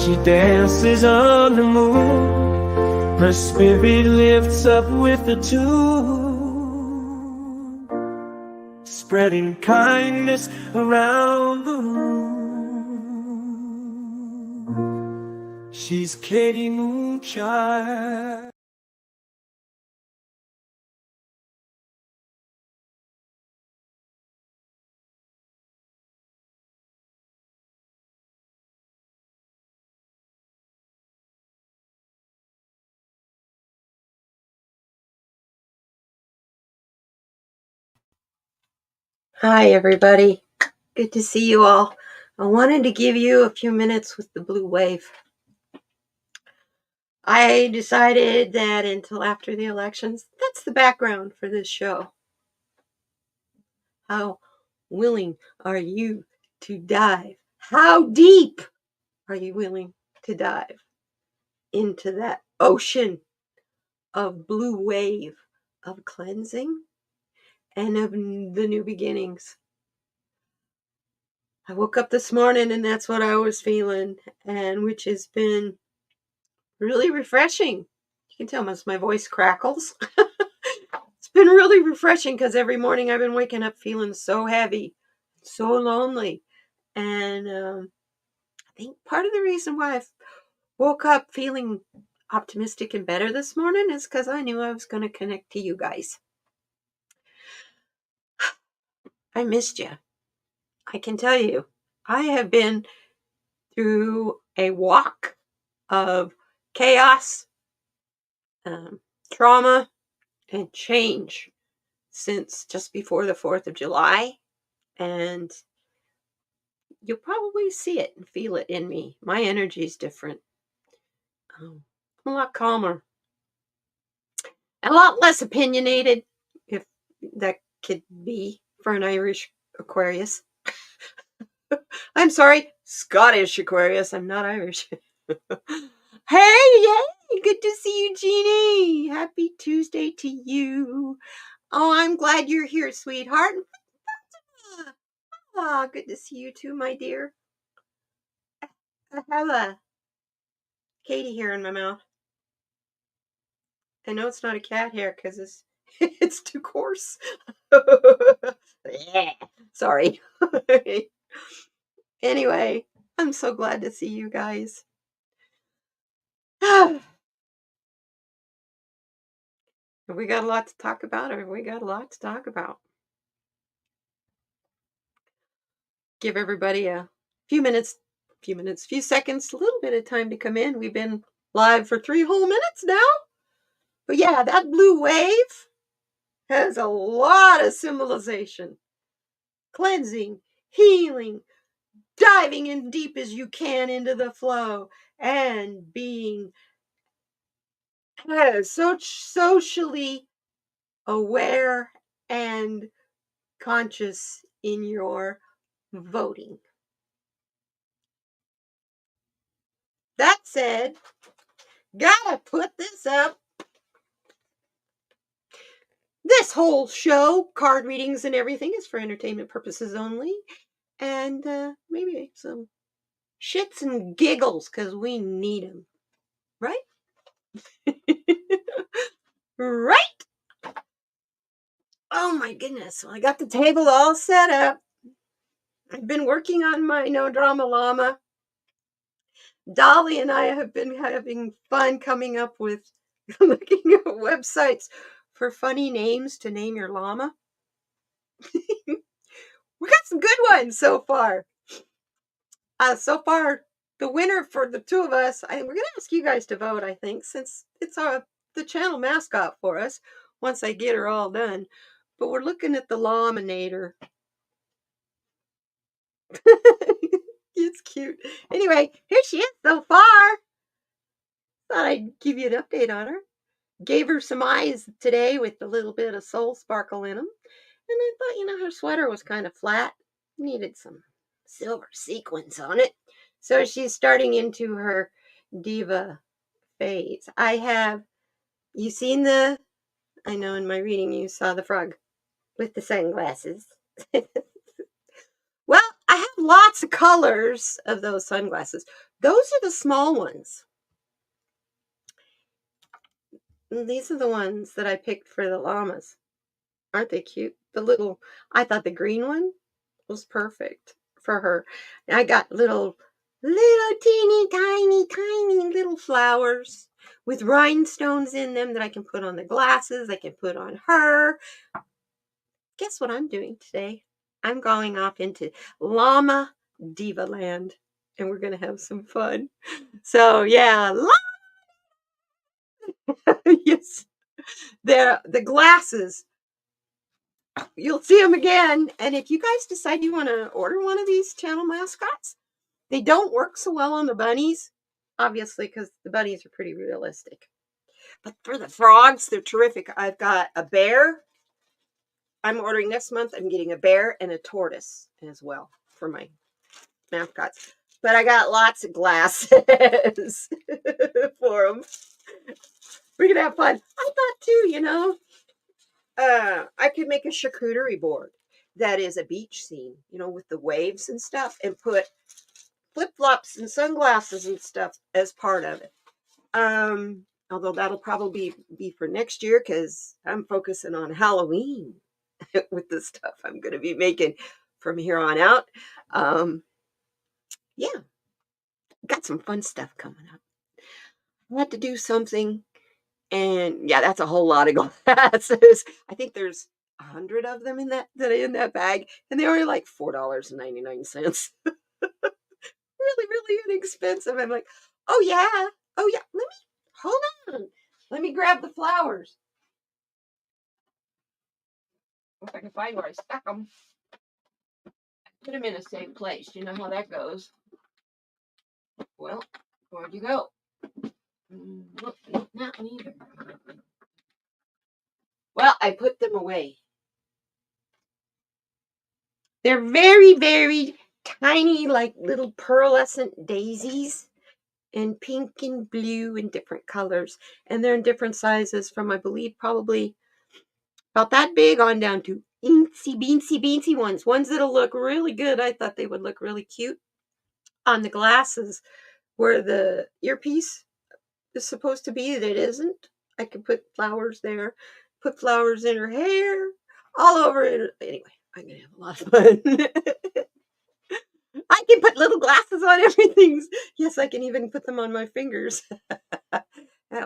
She dances on the moon, her spirit lifts up with the tune, spreading kindness around the room. She's Katie Moonchild. Hi, everybody. Good to see you all. I wanted to give you a few minutes with the blue wave. I decided that until after the elections, that's the background for this show. How willing are you to dive? How deep are you willing to dive into that ocean of blue wave of cleansing and of the new beginnings? I woke up this morning and that's what I was feeling, and which has been really refreshing. You can tell my voice crackles. It's been really refreshing because every morning I've been waking up feeling so heavy, so lonely. And I think part of the reason why I woke up feeling optimistic and better this morning is because I knew I was going to connect to you guys. I missed you. I can tell you, I have been through a walk of chaos, trauma, and change since just before the 4th of July. And you'll probably see it and feel it in me. My energy is different. I'm a lot calmer, a lot less opinionated, if that could be for an Irish Aquarius. I'm sorry, Scottish Aquarius. I'm not Irish. Hey, good to see you, Jeannie. Happy Tuesday to you. Oh, I'm glad you're here, sweetheart. Ah, good to see you too, my dear. I have a Katie hair in my mouth. I know it's not a cat hair because it's too coarse. Yeah, sorry. Anyway, I'm so glad to see you guys. Have we got a lot to talk about, or have we got a lot to talk about? Give everybody a few seconds, a little bit of time to come in. We've been live for 3 whole minutes now. But yeah, that blue wave has a lot of symbolization. Cleansing, healing, diving in deep as you can into the flow, and being so socially aware and conscious in your voting. That said, gotta put this up. This whole show, card readings and everything, is for entertainment purposes only, and maybe some shits and giggles because we need them, right? Right? Oh my goodness. Well, I got the table all set up. I've been working on my No Drama Llama. Dolly and I have been having fun coming up with looking at websites for funny names to name your llama. We got some good ones so far. The winner for the two of us, we're going to ask you guys to vote, I think, since it's the channel mascot for us once I get her all done. But we're looking at the Llaminator. It's cute. Anyway, here she is so far. Thought I'd give you an update on her. Gave her some eyes today with a little bit of soul sparkle in them. And I thought, her sweater was kind of flat. Needed some silver sequins on it. So she's starting into her diva phase. You seen I know in my reading you saw the frog with the sunglasses. Well, I have lots of colors of those sunglasses, Those are the small ones. And these are the ones that I picked for the llamas. Aren't they cute? I thought the green one was perfect for her. And I got little teeny tiny little flowers with rhinestones in them that I can put on the glasses. I can put on her. Guess what I'm doing today? I'm going off into Llama Diva Land, and we're going to have some fun. So yeah, yes, the glasses. You'll see them again. And if you guys decide you want to order one of these channel mascots, they don't work so well on the bunnies, obviously, because the bunnies are pretty realistic. But for the frogs, they're terrific. I've got a bear. I'm ordering next month. I'm getting a bear and a tortoise as well for my mascots. But I got lots of glasses for them. We're going to have fun. I thought, too, I could make a charcuterie board that is a beach scene, with the waves and stuff, and put flip-flops and sunglasses and stuff as part of it. Although that'll probably be for next year because I'm focusing on Halloween with the stuff I'm going to be making from here on out. Yeah, got some fun stuff coming up. I had to do something, and yeah, that's a whole lot of glasses. I think there's 100 of them in that bag, and they were like $4.99. Really, really inexpensive. I'm like, oh yeah. Hold on. Let me grab the flowers. If I can find where I stuck them. Put them in a safe place. You know how that goes. Well, where'd you go? Nope, not either. Well, I put them away. They're very, very tiny, like little pearlescent daisies. And pink and blue and different colors. And they're in different sizes from, I believe, probably about that big on down to beansy ones that'll look really good. I thought they would look really cute on the glasses where the earpiece is supposed to be that it isn't. I could put flowers there, put flowers in her hair, all over it. Anyway, I'm going to have a lot of fun. I can put little glasses on everything. Yes, I can even put them on my fingers.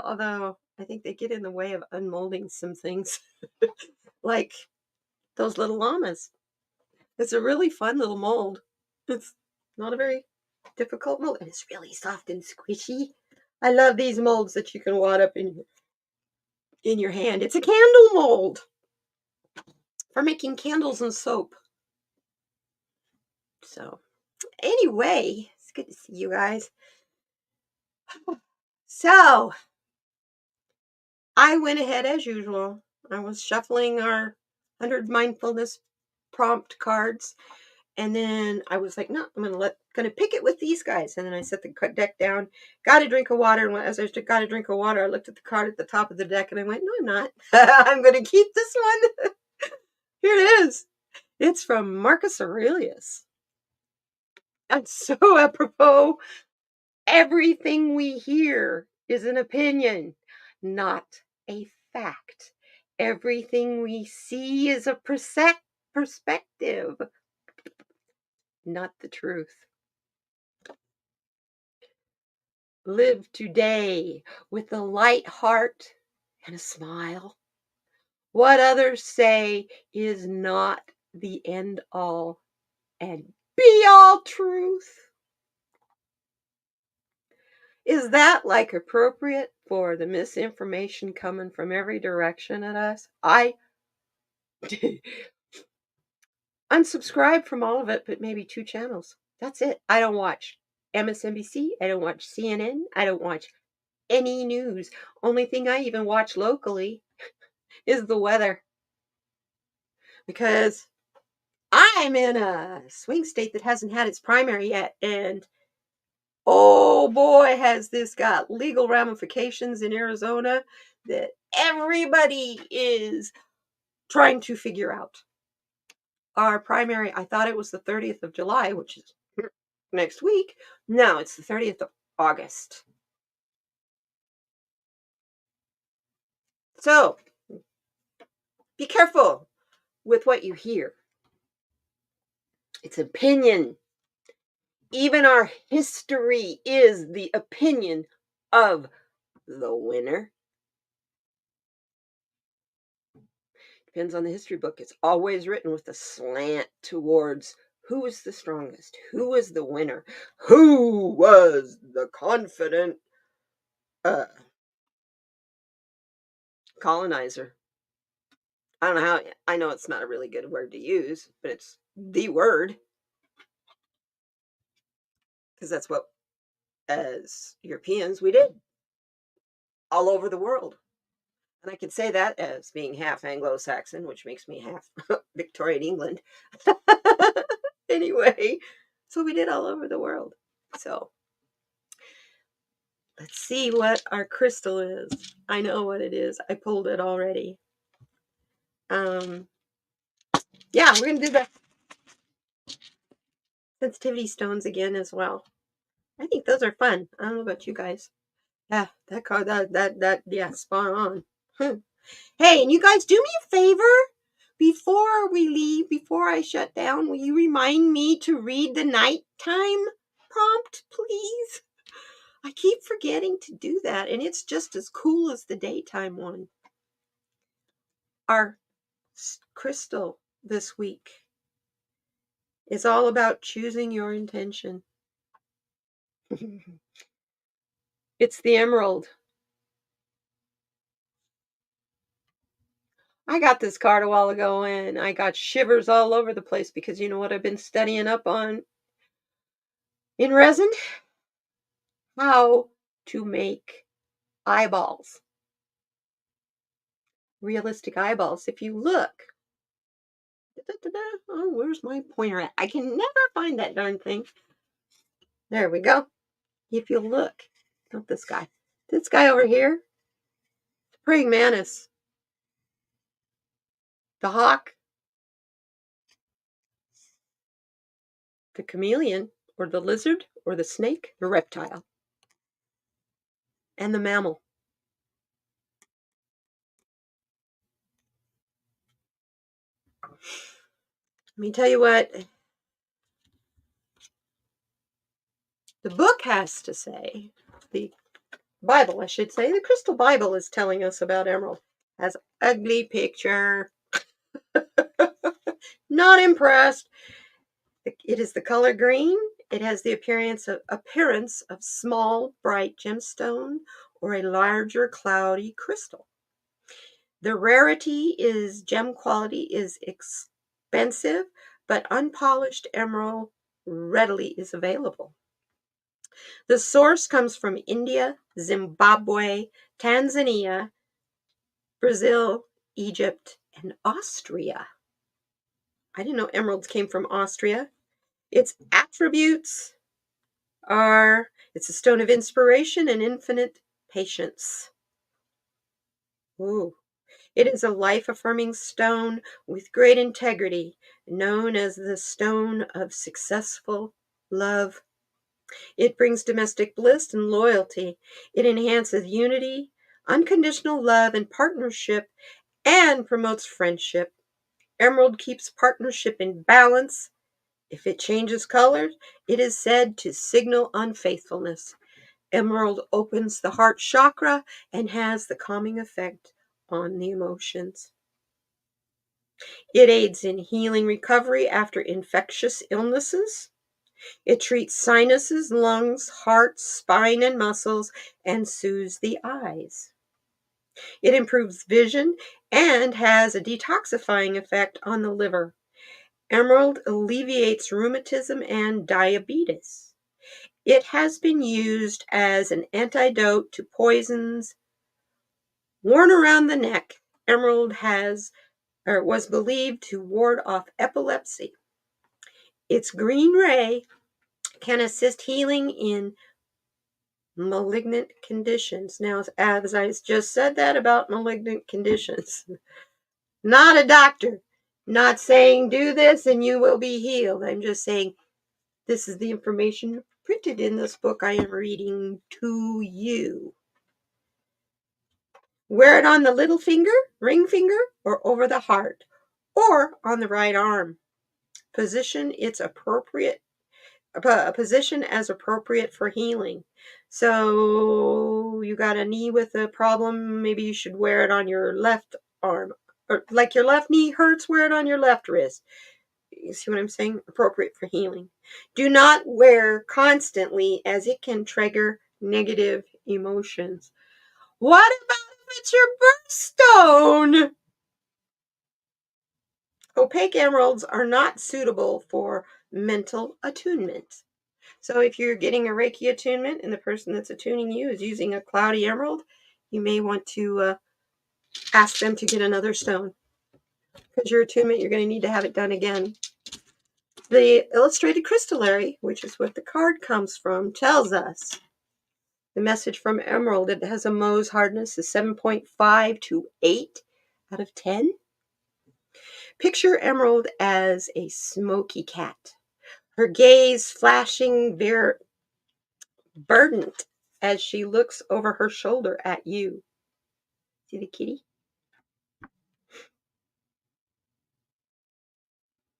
Although I think they get in the way of unmolding some things. Like those little llamas. It's a really fun little mold. It's not a very difficult mold, and it's really soft and squishy. I love these molds that you can wad up in your hand. It's a candle mold for making candles and soap. So anyway, it's good to see you guys. So I went ahead as usual. I was shuffling our 100 mindfulness prompt cards. And then I was like, no, I'm gonna pick it with these guys. And then I set the deck down, got a drink of water. And as I got a drink of water, I looked at the card at the top of the deck and I went, no, I'm not. I'm gonna keep this one. Here it is. It's from Marcus Aurelius. And so apropos, everything we hear is an opinion, not a fact. Everything we see is a perspective, not the truth. Live today with a light heart and a smile. What others say is not the end all and be all truth. Is that like appropriate for the misinformation coming from every direction at us? I unsubscribe from all of it, but maybe 2 channels. That's it. I don't watch MSNBC. I don't watch CNN. I don't watch any news. Only thing I even watch locally is the weather. Because I'm in a swing state that hasn't had its primary yet. And oh boy, has this got legal ramifications in Arizona that everybody is trying to figure out. Our primary, I thought it was the 30th of July, which is next week. No, it's the 30th of August. So be careful with what you hear. It's opinion. Even our history is the opinion of the winner. Depends on the history book. It's always written with a slant towards who was the strongest, who was the winner, who was the confident colonizer. I don't know how, I know it's not a really good word to use, but it's the word. Because that's what, as Europeans, we did all over the world. And I can say that as being half Anglo-Saxon, which makes me half Victorian England. Anyway, so we did all over the world. So let's see what our crystal is. I know what it is. I pulled it already. Yeah, we're gonna do the sensitivity stones again as well. I think those are fun. I don't know about you guys. Yeah, that card, yeah, spot on. Hey, and you guys, do me a favor before we leave, before I shut down. Will you remind me to read the nighttime prompt, please? I keep forgetting to do that, and it's just as cool as the daytime one. Our crystal this week is all about choosing your intention. It's the emerald. I got this card a while ago and I got shivers all over the place because you know what I've been studying up on in resin? How to make eyeballs. Realistic eyeballs. If you look. Oh, where's my pointer at? I can never find that darn thing. There we go. If you look, not this guy. This guy over here, the praying mantis, the hawk, the chameleon, or the lizard, or the snake, the reptile, and the mammal. Let me tell you what the book has to say. The Bible, I should say. The Crystal Bible is telling us about emerald. Has ugly picture. Not impressed. It is the color green. It has the appearance of small, bright gemstone or a larger, cloudy crystal. The rarity is gem quality is expensive, but unpolished emerald readily is available. The source comes from India, Zimbabwe, Tanzania, Brazil, Egypt, and Austria. I didn't know emeralds came from Austria. Its attributes are it's a stone of inspiration and infinite patience. Ooh. It is a life-affirming stone with great integrity, known as the stone of successful love. It brings domestic bliss and loyalty. It enhances unity, unconditional love, and partnership, and promotes friendship. Emerald keeps partnership in balance. If it changes colors, it is said to signal unfaithfulness. Emerald opens the heart chakra and has the calming effect on the emotions. It aids in healing recovery after infectious illnesses. It treats sinuses, lungs, heart, spine, and muscles, and soothes the eyes. It improves vision and has a detoxifying effect on the liver. Emerald alleviates rheumatism and diabetes. It has been used as an antidote to poisons worn around the neck. Emerald was believed to ward off epilepsy. Its green ray can assist healing in malignant conditions. Now, as I just said that about malignant conditions, not a doctor, not saying do this and you will be healed. I'm just saying This is the information printed in this book I am reading to you. Wear it on the little finger, ring finger, or over the heart, or on the right arm. Position its appropriate position as appropriate for healing. So you got a knee with a problem, maybe you should wear it on your left arm. Or like your left knee hurts, wear it on your left wrist. You see what I'm saying? Appropriate for healing. Do not wear constantly as it can trigger negative emotions. What about if it's your birthstone? Opaque emeralds are not suitable for mental attunement. So if you're getting a Reiki attunement and the person that's attuning you is using a cloudy emerald, you may want to ask them to get another stone. Because your attunement, you're going to need to have it done again. The illustrated crystallary, which is what the card comes from, tells us the message from emerald. It has a Mohs hardness of 7.5 to 8 out of 10. Picture emerald as a smoky cat, her gaze flashing burdened as she looks over her shoulder at you. See the kitty?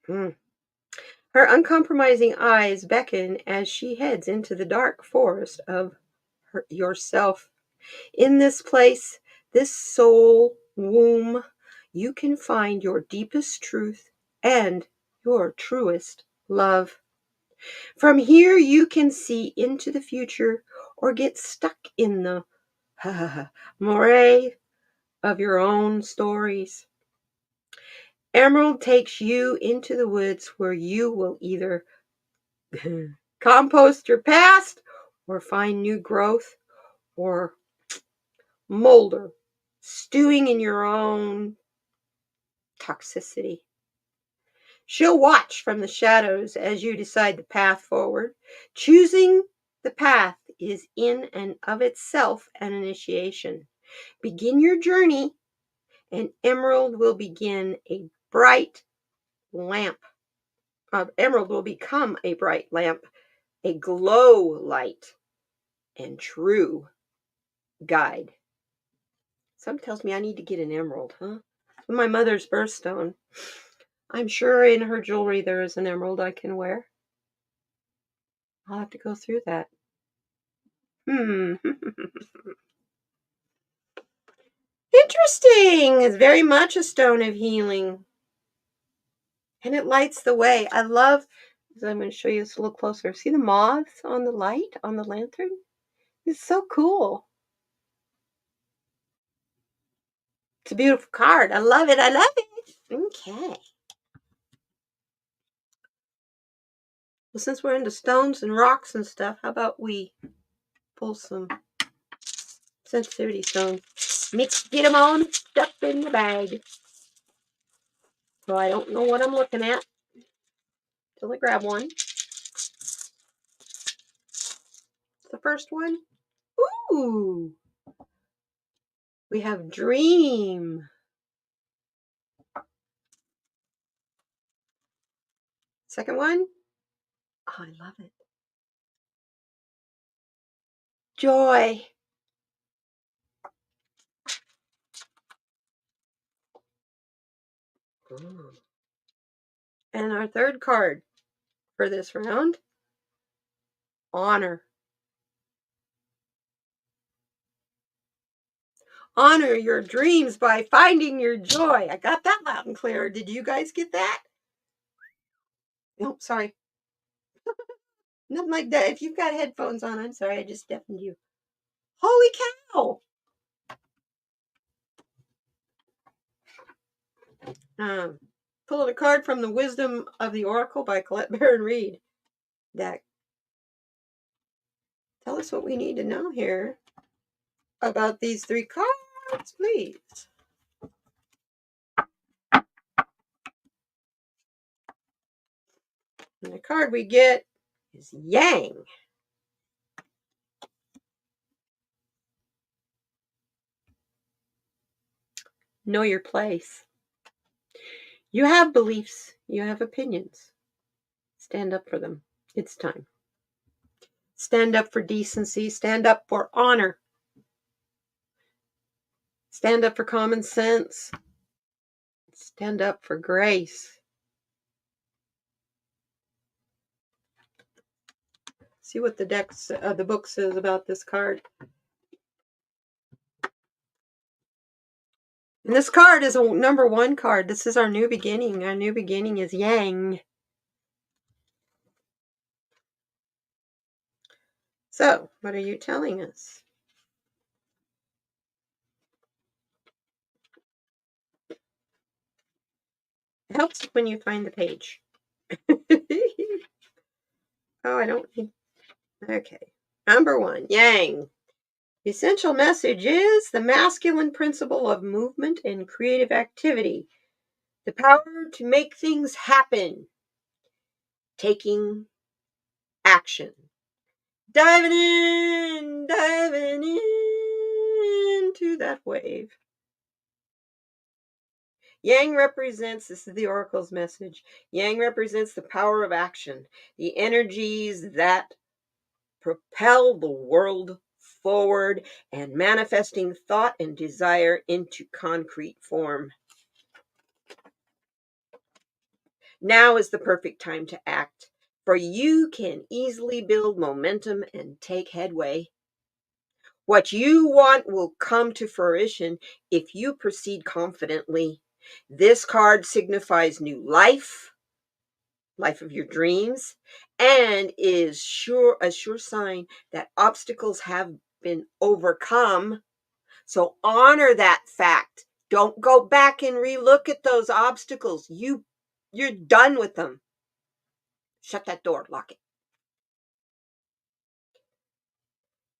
Her uncompromising eyes beckon as she heads into the dark forest of yourself. In this place, this soul womb, you can find your deepest truth and your truest love. From here, you can see into the future or get stuck in the moray of your own stories. Emerald takes you into the woods where you will either compost your past or find new growth or molder, stewing in your own toxicity. She'll watch from the shadows as you decide the path forward. Choosing the path is in and of itself an initiation. Begin your journey, and emerald will begin a bright lamp. Emerald will become a bright lamp, a glow light, and true guide. Something tells me I need to get an emerald, huh? My mother's birthstone. I'm sure in her jewelry there is an emerald I can wear. I'll have to go through that. Interesting. It's very much a stone of healing. And it lights the way. I love, I'm going to show you this a little closer. See the moths on the light, on the lantern? It's so cool. It's a beautiful card. I love it. I love it. Okay. Well, since we're into stones and rocks and stuff, how about we pull some sensitivity stones? Get them all mixed up in the bag. So I don't know what I'm looking at till I grab one. The first one. Ooh. We have dream. Second one. Oh, I love it. Joy. Ooh. And our third card for this round. Honor. Honor your dreams by finding your joy. I got that loud and clear. Did you guys get that? Nope, sorry. Nothing like that. If you've got headphones on, I'm sorry, I just deafened you. Holy cow! Pulling a card from the Wisdom of the Oracle by Colette Baron Reed. Deck. Tell us what we need to know here about these three cards, please. And the card we get is Yang. Know your place. You have beliefs. You have opinions. Stand up for them. It's time. Stand up for decency. Stand up for honor. Stand up for common sense. Stand up for grace. See what the book says about this card. And this card is a number 1 card. This is our new beginning. Our new beginning is Yang. So, what are you telling us? It helps when you find the page. Oh, I don't need. Okay. Number 1, Yang. The essential message is the masculine principle of movement and creative activity. The power to make things happen. Taking action. Diving into that wave. Yang represents, this is the Oracle's message, Yang represents the power of action, the energies that propel the world forward and manifesting thought and desire into concrete form. Now is the perfect time to act, for you can easily build momentum and take headway. What you want will come to fruition if you proceed confidently. This card signifies new life of your dreams, and is a sure sign that obstacles have been overcome. So honor that fact. Don't go back and relook at those obstacles. You're done with them. Shut that door, lock it.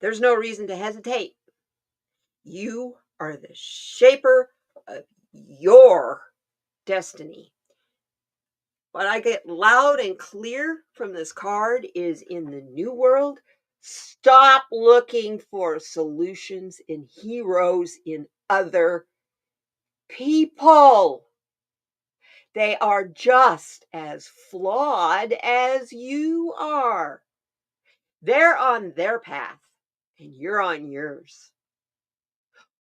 There's no reason to hesitate. You are the shaper of your destiny. What I get loud and clear from this card is, in the new world, stop looking for solutions in heroes in other people. They are just as flawed as you are. They're on their path and you're on yours.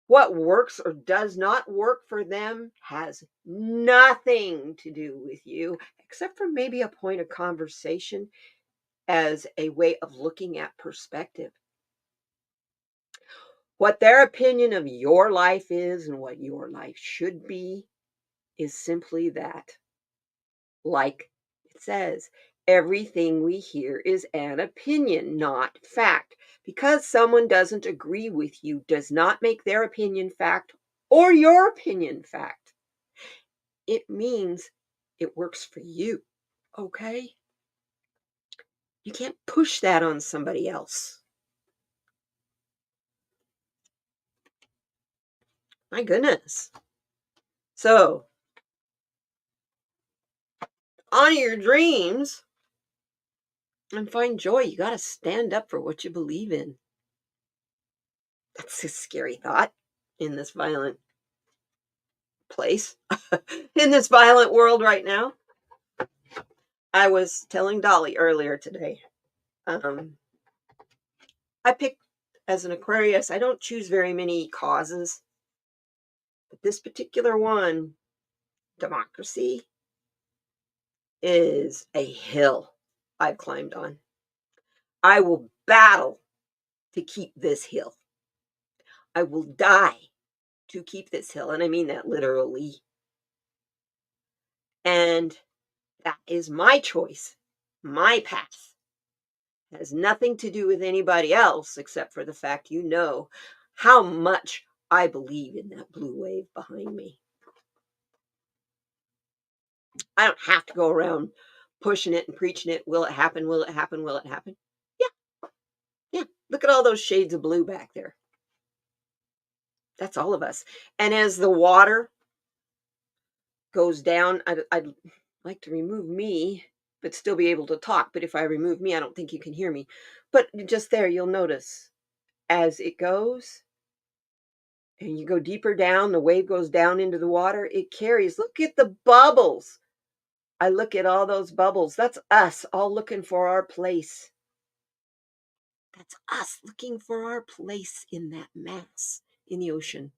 What works or does not work for them has nothing to do with you, except for maybe a point of conversation as a way of looking at perspective. What their opinion of your life is and what your life should be is simply that. Like it says, everything we hear is an opinion, not fact. Because someone doesn't agree with you does not make their opinion fact or your opinion fact. It means it works for you, okay? You can't push that on somebody else. My goodness. So, honor your dreams and find joy. You got to stand up for what you believe in. That's a scary thought in this violent place, in this violent world right now. I was telling Dolly earlier today, I picked, as an Aquarius, I don't choose very many causes, but this particular one, democracy, is a hill I've climbed on. I will battle to keep this hill. I will die to keep this hill, and I mean that literally. And that is my choice, my path. It has nothing to do with anybody else except for the fact you know how much I believe in that blue wave behind me. I don't have to go around pushing it and preaching it. Will it happen? Will it happen? Will it happen? Yeah. Yeah. Look at all those shades of blue back there. That's all of us. And as the water goes down, I'd like to remove me, but still be able to talk. But if I remove me, I don't think you can hear me. But just there, you'll notice as it goes and you go deeper down, the wave goes down into the water, it carries. Look at the bubbles. I look at all those bubbles. That's us all looking for our place. That's us looking for our place in that mass in the ocean.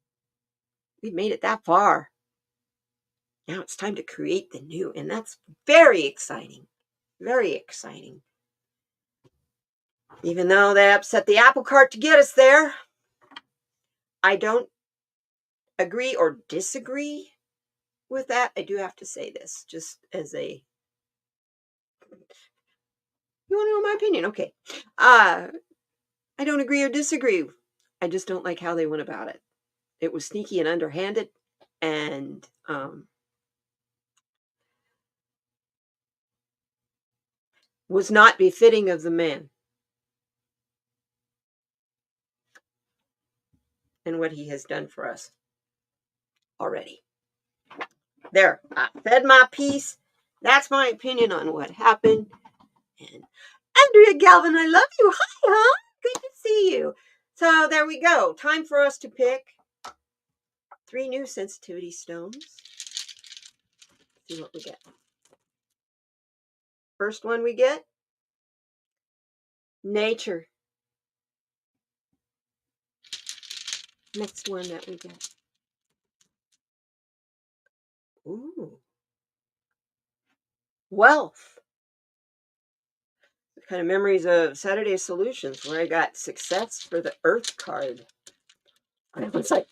We've made it that far. Now it's time to create the new, and that's very exciting. Very exciting. Even though they upset the apple cart to get us there, I don't agree or disagree with that. I do have to say this just as a, you want to know my opinion? Okay. I don't agree or disagree. I just don't like how they went about it. It was sneaky and underhanded, and was not befitting of the man and what he has done for us already. There, I said my piece. That's my opinion on what happened. And Andrea Galvin, I love you. Hi, huh? Good to see you. So there we go. Time for us to pick 3 new sensitivity stones. See what we get. First one we get, nature. Next one that we get. Ooh. Wealth. Kind of memories of Saturday Solutions where I got success for the Earth card. I was like,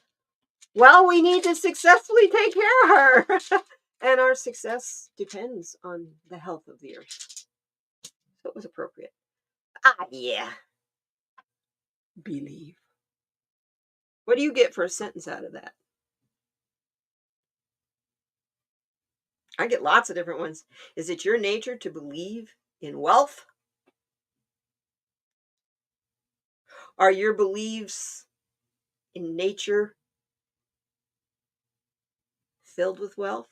well, we need to successfully take care of her. And our success depends on the health of the earth. So it was appropriate. Ah, yeah. Believe. What do you get for a sentence out of that? I get lots of different ones. Is it your nature to believe in wealth? Are your beliefs in nature filled with wealth?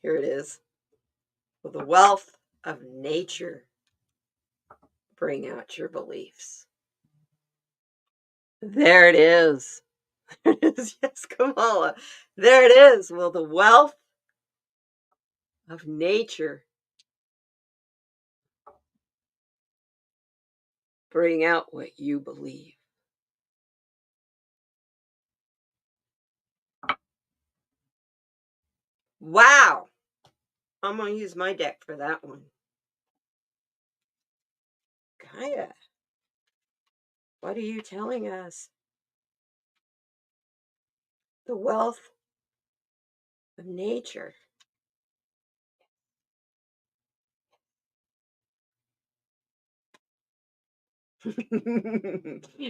Here it is. Will the wealth of nature bring out your beliefs? There it is. There it is. Yes, Kamala. There it is. Will the wealth of nature bring out what you believe? Wow. I'm going to use my deck for that one. Gaia, what are you telling us? The wealth of nature.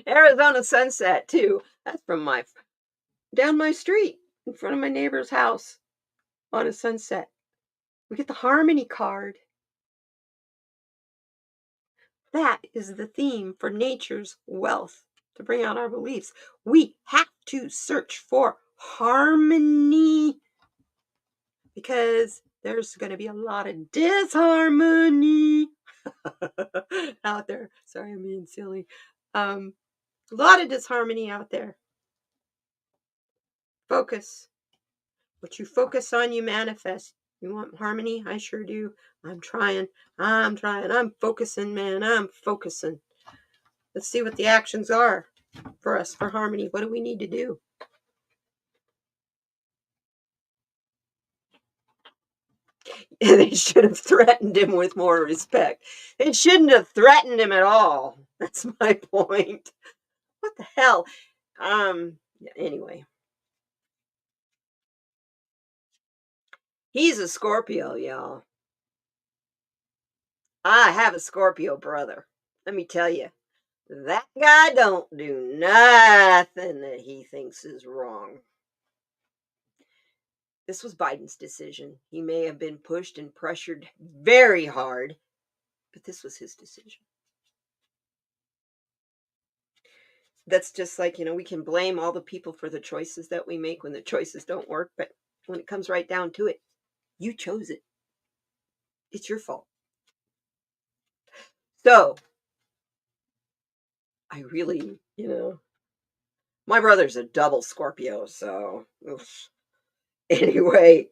Arizona sunset, too. That's from down my street in front of my neighbor's house on a sunset. We get the harmony card. That is the theme for nature's wealth to bring out our beliefs. We have to search for harmony because there's going to be a lot of disharmony out there. Sorry, I'm being silly. A lot of disharmony out there. Focus. What you focus on, you manifest. You want harmony? I sure do. I'm trying. I'm focusing, man. I'm focusing. Let's see what the actions are for us for harmony. What do we need to do? They should have threatened him with more respect. They shouldn't have threatened him at all. That's my point. What the hell? Anyway. He's a Scorpio, y'all. I have a Scorpio brother. Let me tell you, that guy don't do nothing that he thinks is wrong. This was Biden's decision. He may have been pushed and pressured very hard, but this was his decision. That's just like, we can blame all the people for the choices that we make when the choices don't work, but when it comes right down to it, you chose it. It's your fault. So, I really, My brother's a double Scorpio, so oof. Anyway,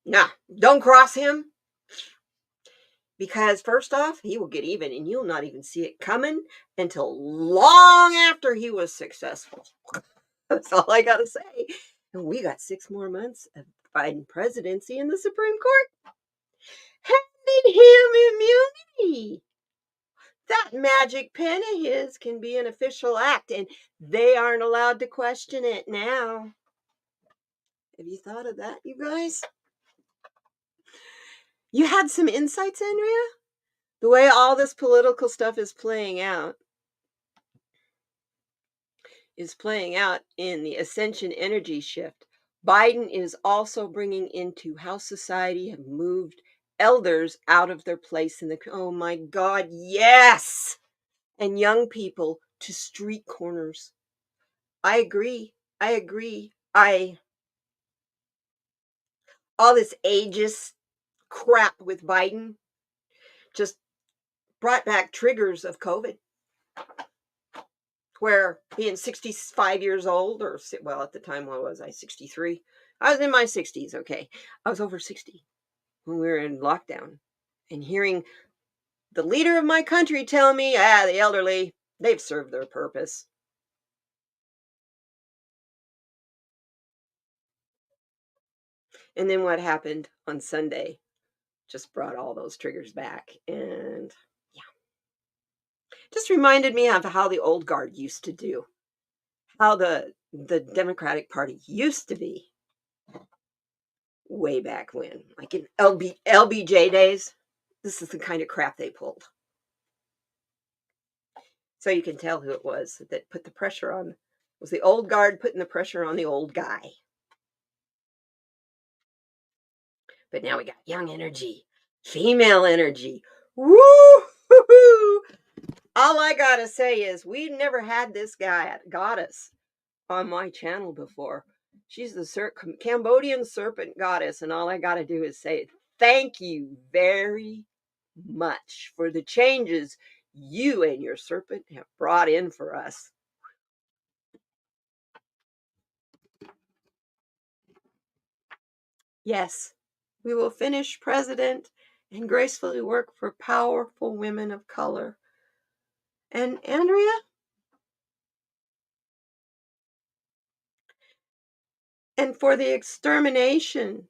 nah, don't cross him because first off, he will get even and you'll not even see it coming until long after he was successful. That's all I gotta say. And we got 6 more months of Biden presidency in the Supreme Court handing him immunity. That magic pen of his can be an official act, and they aren't allowed to question it now. Have you thought of that, you guys? You had some insights, Andrea? The way all this political stuff is playing out in the ascension energy shift. Biden is also bringing into how society have moved elders out of their place in the, oh my God, yes! And young people to street corners. I agree. All this ageist crap with Biden just brought back triggers of COVID, where being 65 years old, or well, at the time, what was I, 63? I was in my 60s, okay. I was over 60 when we were in lockdown, and hearing the leader of my country tell me, the elderly, they've served their purpose. And then what happened on Sunday just brought all those triggers back. And yeah, just reminded me of how the old guard used to do, how the Democratic Party used to be way back when, like in LBJ days. This is the kind of crap they pulled. So you can tell who it was that put the pressure on. It was the old guard putting the pressure on the old guy. But now we got young energy, female energy. Woo! All I gotta say is we never had this goddess on my channel before. She's the Cambodian serpent goddess, and all I gotta do is say thank you very much for the changes you and your serpent have brought in for us. Yes, we will finish president and gracefully work for powerful women of color. And Andrea, and for the extermination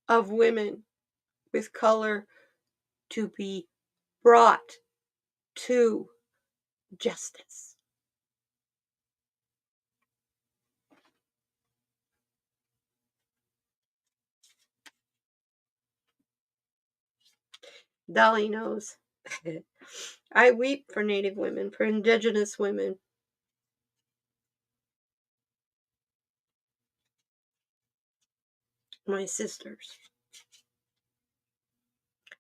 of women with color to be brought to justice. Dolly knows. I weep for Native women, for Indigenous women. My sisters.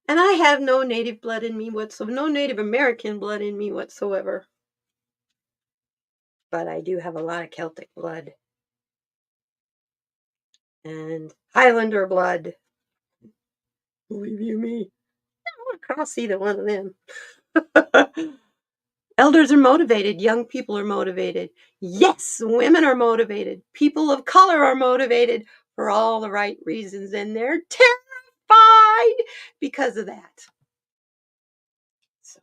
And I have no Native blood in me whatsoever, no Native American blood in me whatsoever. But I do have a lot of Celtic blood. And Highlander blood. Believe you me. I don't want to cross either one of them. Elders are motivated. Young people are motivated. Yes, women are motivated. People of color are motivated for all the right reasons. And they're terrified because of that. So,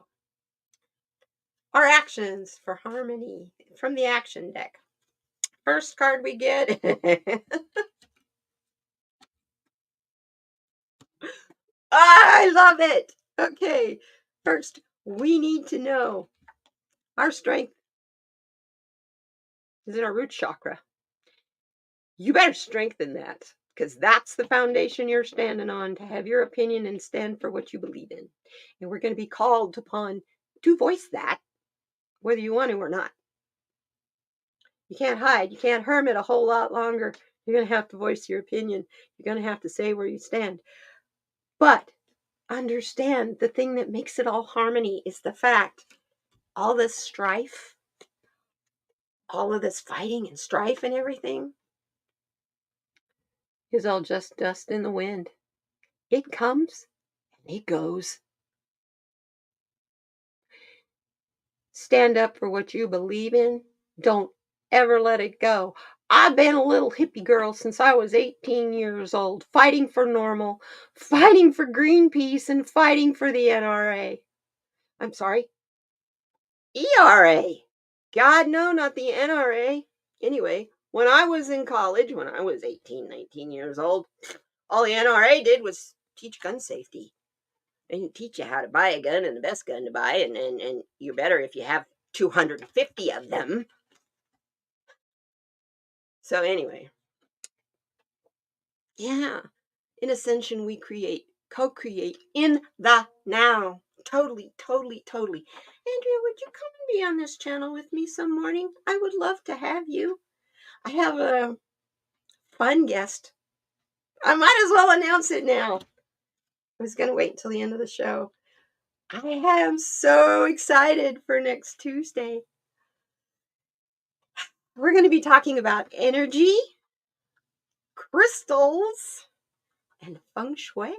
our actions for harmony from the action deck. First card we get. I love it. Okay. First, we need to know our strength is in our root chakra. You better strengthen that because that's the foundation you're standing on to have your opinion and stand for what you believe in. And we're going to be called upon to voice that, whether you want to or not. You can't hide. You can't hermit a whole lot longer. You're going to have to voice your opinion. You're going to have to say where you stand. But understand the thing that makes it all harmony is the fact all this strife, all of this fighting and strife and everything is all just dust in the wind. It comes and it goes. Stand up for what you believe in. Don't ever let it go. I've been a little hippie girl since I was 18 years old, fighting for normal, fighting for Greenpeace, and fighting for the NRA. I'm sorry, ERA. God, no, not the NRA. Anyway, when I was in college, when I was 18, 19 years old, all the NRA did was teach gun safety. They didn't teach you how to buy a gun and the best gun to buy, and you're better if you have 250 of them. So anyway, yeah, in Ascension we create, co-create in the now. Totally, totally, totally. Andrea, would you come and be on this channel with me some morning? I would love to have you. I have a fun guest. I might as well announce it now. I was going to wait until the end of the show. I am so excited for next Tuesday. We're going to be talking about energy, crystals, and feng shui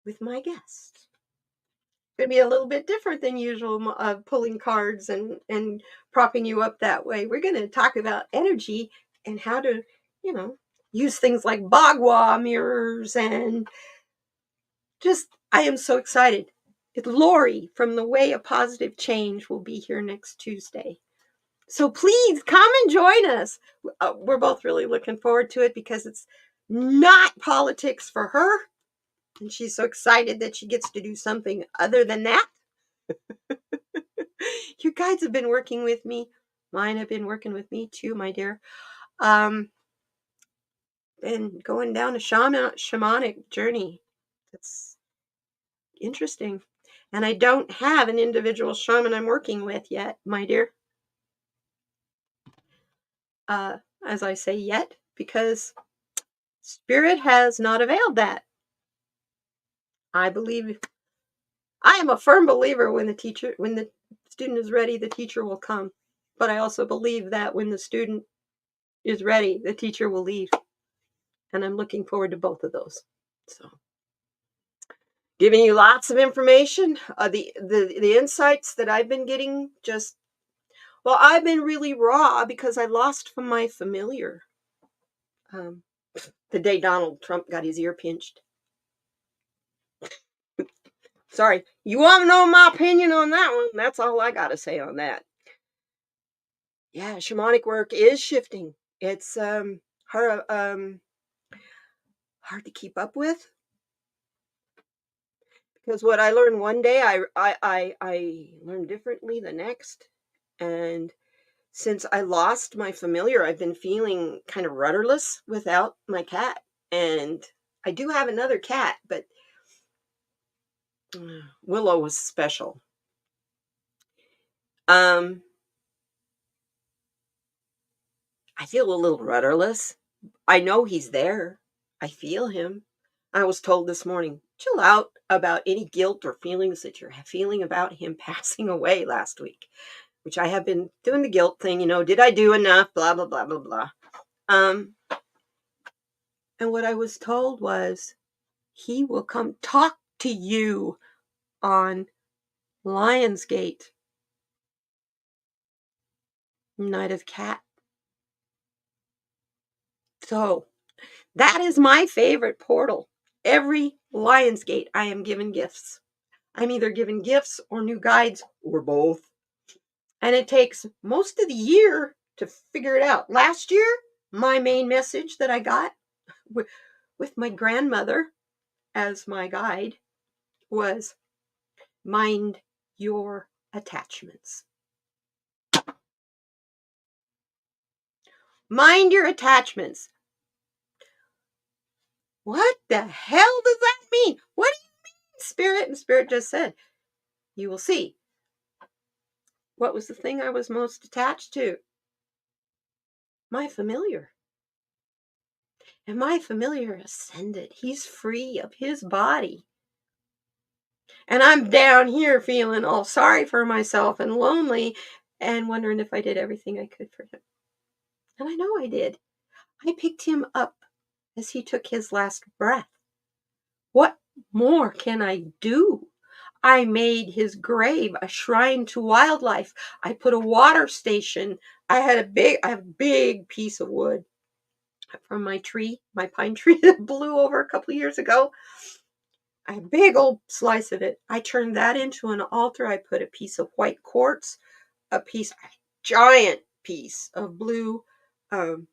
with my guest. It's going to be a little bit different than usual, pulling cards and propping you up that way. We're going to talk about energy and how to, use things like Bagua mirrors and just, I am so excited. Lori from The Way of Positive Change will be here next Tuesday. So please come and join us. We're both really looking forward to it because it's not politics for her. And she's so excited that she gets to do something other than that. Your guides have been working with me. Mine have been working with me too, my dear. And going down a shamanic journey. It's interesting. And I don't have an individual shaman I'm working with yet, my dear. As I say yet, because Spirit has not availed that. I am a firm believer when the student is ready, the teacher will come. But I also believe that when the student is ready, the teacher will leave. And I'm looking forward to both of those. So, giving you lots of information. The insights that I've been getting I've been really raw because I lost from my familiar. The day Donald Trump got his ear pinched. Sorry. You want to know my opinion on that one? That's all I got to say on that. Yeah, shamanic work is shifting. It's hard to keep up with. Because what I learned one day, I learned differently the next. And since I lost my familiar, I've been feeling kind of rudderless without my cat. And I do have another cat, but Willow was special. I feel a little rudderless. I know he's there. I feel him. I was told this morning, chill out about any guilt or feelings that you're feeling about him passing away last week, which I have been doing the guilt thing, did I do enough? Blah, blah, blah, blah, blah. And what I was told was, he will come talk to you on Lionsgate, Night of Cat. So that is my favorite portal. Every Lionsgate, I am given gifts. I'm either given gifts or new guides or both. And it takes most of the year to figure it out. Last year, my main message that I got with my grandmother as my guide was, mind your attachments. Mind your attachments. What the hell does that mean? What do you mean, Spirit? And Spirit just said, you will see. What was the thing I was most attached to? My familiar. And my familiar ascended. He's free of his body. And I'm down here feeling all sorry for myself and lonely and wondering if I did everything I could for him. And I know I did. I picked him up as he took his last breath. What more can I do? I made his grave a shrine to wildlife. I put a water station. I have a big piece of wood from my tree, my pine tree that blew over a couple of years ago. A big old slice of it. I turned that into an altar. I put a piece of white quartz, a giant piece of blue, um,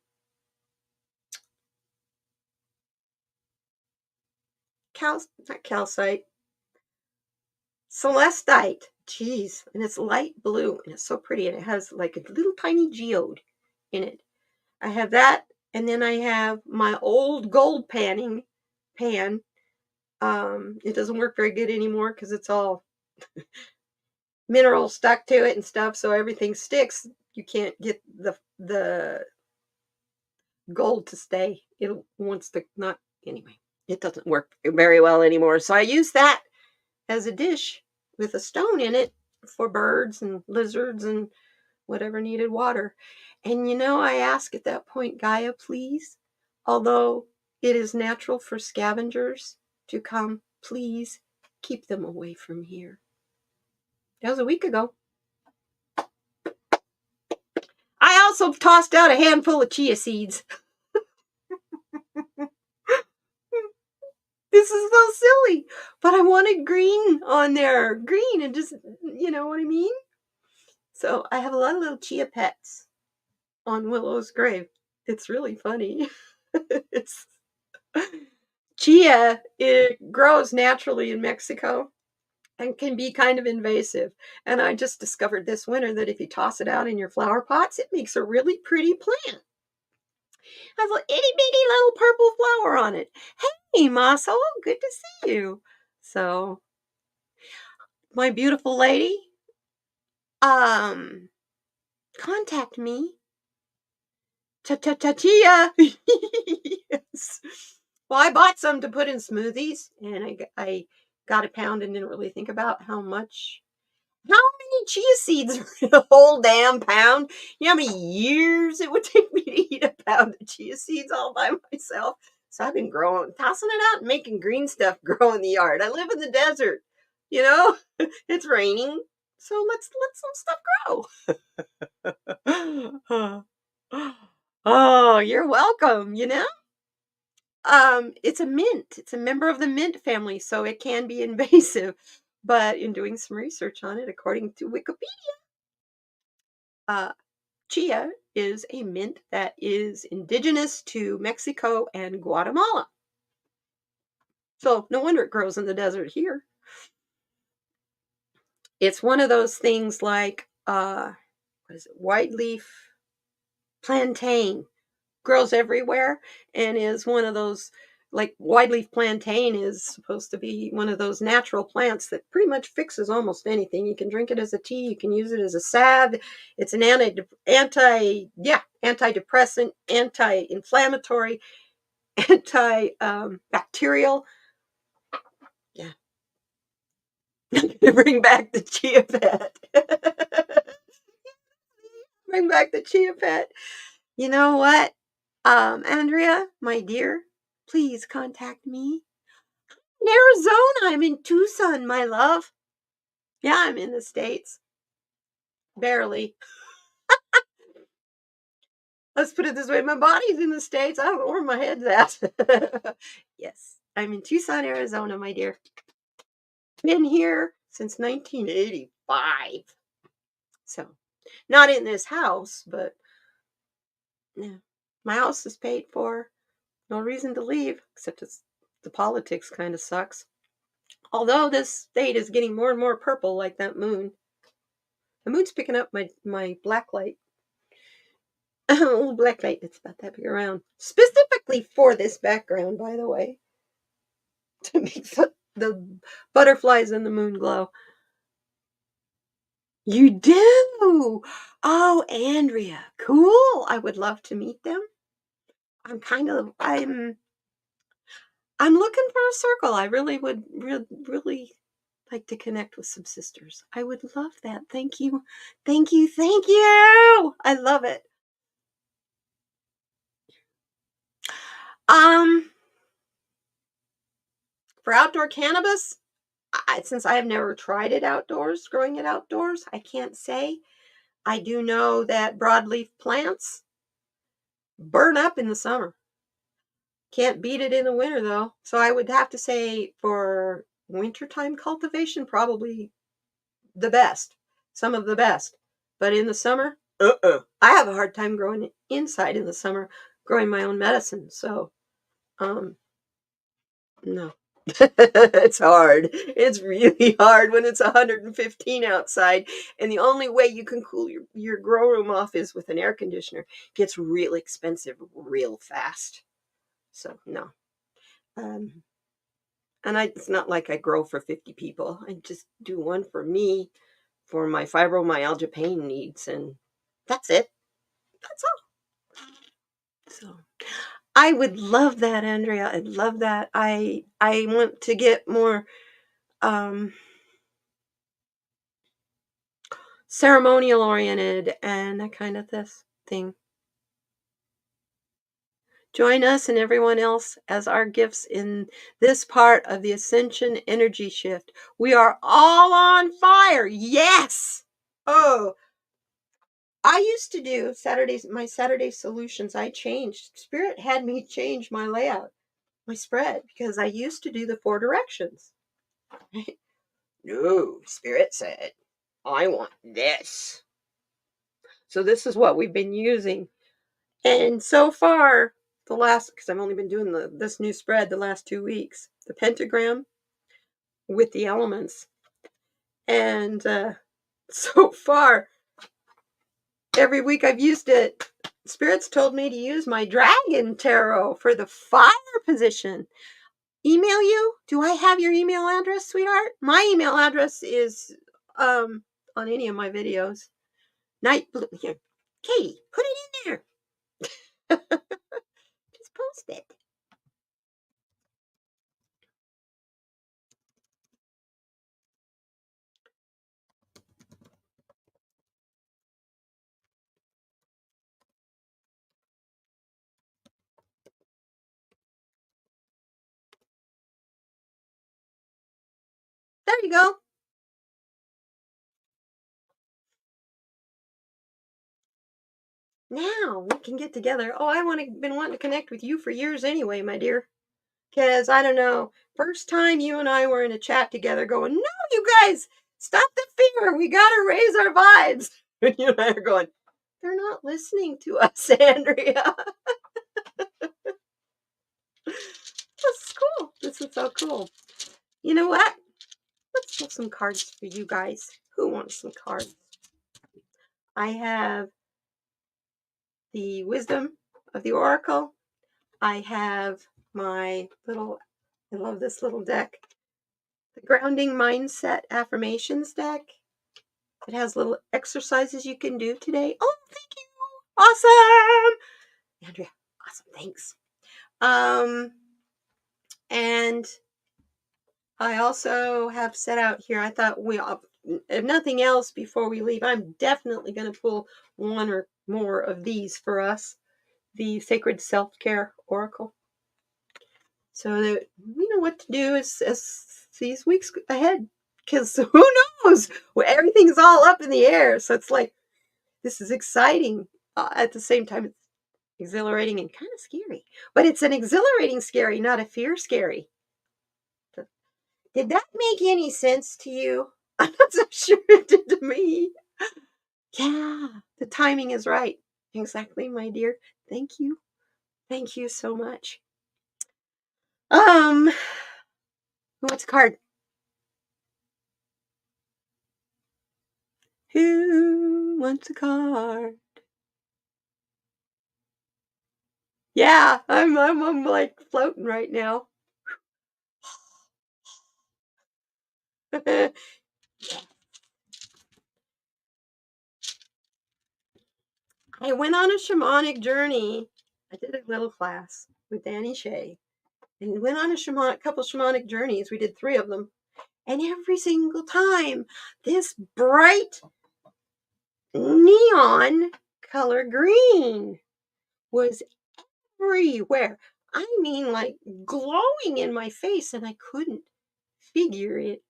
not calcite, celestite. Jeez, and it's light blue and it's so pretty, and it has like a little tiny geode in it. I have that, and then I have my old gold pan. It doesn't work very good anymore because it's all mineral stuck to it and stuff, so everything sticks. You can't get the gold to stay. It wants to not anyway. It doesn't work very well anymore. So I use that as a dish with a stone in it for birds and lizards and whatever needed water. And I ask at that point, Gaia, please, although it is natural for scavengers to come, please keep them away from here. That was a week ago. I also tossed out a handful of chia seeds. This is so silly, but I wanted green on there. Green and just, you know what I mean? So I have a lot of little chia pets on Willow's grave. It's really funny. It's chia, it grows naturally in Mexico and can be kind of invasive. And I just discovered this winter that if you toss it out in your flower pots, it makes a really pretty plant. Has a itty bitty little purple flower on it. Hey, Maso, good to see you. So, my beautiful lady, contact me. Chia. Yes. Well, I bought some to put in smoothies, and I got a pound and didn't really think about how many chia seeds are in a whole damn pound. You know how many years it would take me to eat a pound of chia seeds all by myself? So I've been tossing it out and making green stuff grow in the yard. I live in the desert, it's raining, so let's let some stuff grow. Oh, you're welcome, it's a mint. It's a member of the mint family, so it can be invasive. But in doing some research on it, according to Wikipedia, chia is a mint that is indigenous to Mexico and Guatemala. So no wonder it grows in the desert here. It's one of those things like, what is it? White leaf plantain. Grows everywhere and is one of those, like wide leaf plantain is supposed to be one of those natural plants that pretty much fixes almost anything. You can drink it as a tea, you can use it as a salve. It's an antidepressant, anti-inflammatory, anti-bacterial. Yeah. Bring back the chia pet. Bring back the chia pet. You know what? Andrea, my dear, please contact me. In Arizona, I'm in Tucson, my love. Yeah, I'm in the States. Barely. Let's put it this way, my body's in the States. I don't know where my head's at. Yes, I'm in Tucson, Arizona, my dear. Been here since 1985. So, not in this house, but yeah. My house is paid for. No reason to leave, except the politics kind of sucks. Although this state is getting more and more purple like that moon. The moon's picking up my black light. A little black light that's about that big around. Specifically for this background, by the way. To make the butterflies and the moon glow. You do? Oh, Andrea. Cool. I would love to meet them. I'm looking for a circle. I really would really like to connect with some sisters. I would love that. Thank you. Thank you. Thank you. I love it. For outdoor cannabis, since I have never tried it outdoors, growing it outdoors, I can't say. I do know that broadleaf plants burn up in the summer. Can't beat it in the winter though. So I would have to say for wintertime cultivation, probably the best. Some of the best. But in the summer, I have a hard time growing it inside in the summer, growing my own medicine. So, no. It's hard. It's really hard when it's 115 outside. And the only way you can cool your grow room off is with an air conditioner. It gets real expensive real fast. So, no. And it's not like I grow for 50 people. I just do one for me for my fibromyalgia pain needs. And that's it. That's all. So I would love that, Andrea. I'd love that. I want to get more ceremonial oriented and that kind of this thing. Join us and everyone else as our gifts in this part of the ascension energy shift. We are all on fire. Yes. Oh, I used to do my Saturday solutions. I changed. Spirit had me change my layout, my spread, because I used to do the 4 directions. No, Spirit said, I want this. So this is what we've been using. And so far, because I've only been doing this new spread the last 2 weeks, the pentagram with the elements. And so far, every week I've used it. Spirit's told me to use my dragon tarot for the fire position. Email you? Do I have your email address, sweetheart? My email address is on any of my videos. Night blue. Here, Katie, put it in there. Just post it. There you go. Now we can get together. Oh, been wanting to connect with you for years anyway, my dear. Because I don't know, first time you and I were in a chat together going, no, you guys, stop the fear. We got to raise our vibes. And you and I are going, they're not listening to us, Andrea. This is cool. This is so cool. You know what? Let's pull some cards for you guys. Who wants some cards? I have the Wisdom of the Oracle. I have my I love this little deck, the Grounding Mindset Affirmations deck. It has little exercises you can do today. Oh, thank you. Awesome. Andrea, awesome. Thanks. And I also have set out here, I thought if nothing else before we leave, I'm definitely going to pull one or more of these for us. The Sacred Self-Care Oracle. So that we know what to do as these weeks ahead. Because who knows? Well, everything's all up in the air. So it's like, this is exciting. At the same time, it's exhilarating and kind of scary. But it's an exhilarating scary, not a fear scary. Did that make any sense to you? I'm not so sure it did to me. Yeah, the timing is right. Exactly, my dear. Thank you. Thank you so much. Who wants a card? Who wants a card? Yeah, I'm like floating right now. I went on a shamanic journey. I did a little class with Danny Shea. And we went on a couple shamanic journeys. We did 3 of them. And every single time, this bright neon color green was everywhere. I mean, like glowing in my face, and I couldn't figure it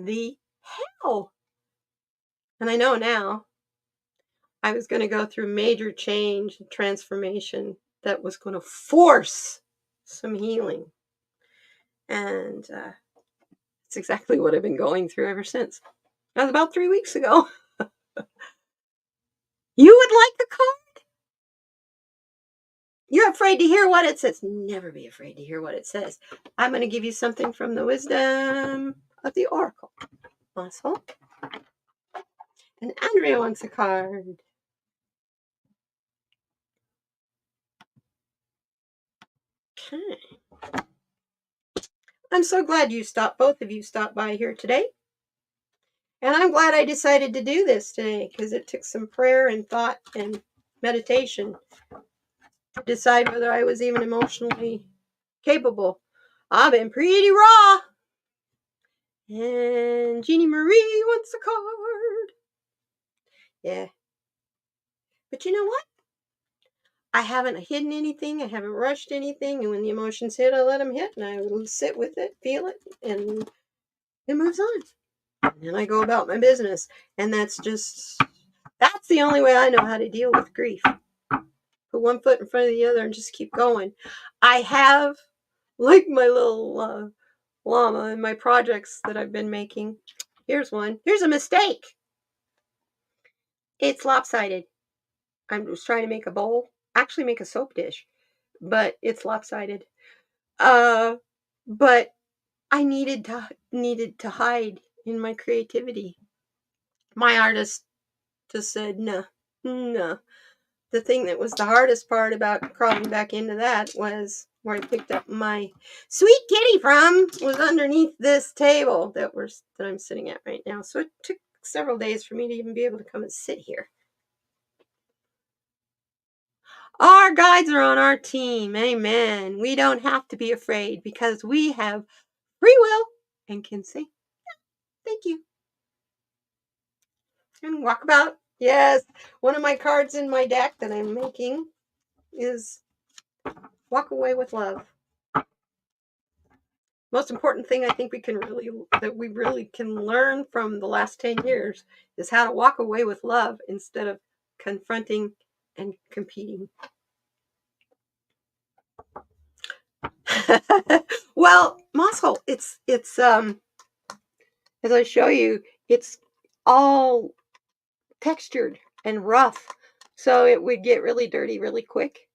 the hell? And I know now I was going to go through major change and transformation that was going to force some healing. And it's exactly what I've been going through ever since. That was about 3 weeks ago. You would like the card? You're afraid to hear what it says. Never be afraid to hear what it says. I'm going to give you something from the wisdom of the Oracle. Awesome. And Andrea wants a card. Okay. I'm so glad both of you stopped by here today. And I'm glad I decided to do this today because it took some prayer and thought and meditation to decide whether I was even emotionally capable. I've been pretty raw. And Jeannie Marie wants a card. Yeah. But you know what? I haven't hidden anything. I haven't rushed anything. And when the emotions hit, I let them hit. And I will sit with it, feel it, and it moves on. And I go about my business. And that's the only way I know how to deal with grief. Put one foot in front of the other and just keep going. I have, like my little llama in my projects that I've been making. Here's one. Here's a mistake. It's lopsided. I was trying to make a bowl, actually make a soap dish, but it's lopsided. But I needed to hide in my creativity. My artist just said, no. The thing that was the hardest part about crawling back into that was where I picked up my sweet kitty from was underneath this table that I'm sitting at right now. So it took several days for me to even be able to come and sit here. Our guides are on our team. Amen. We don't have to be afraid because we have free will and can say, thank you. And walk about. Yes. One of my cards in my deck that I'm making is walk away with love. Most important thing I think we really can learn from the last 10 years is how to walk away with love instead of confronting and competing. Well, Mossholt, it's as I show you, it's all textured and rough, so it would get really dirty really quick.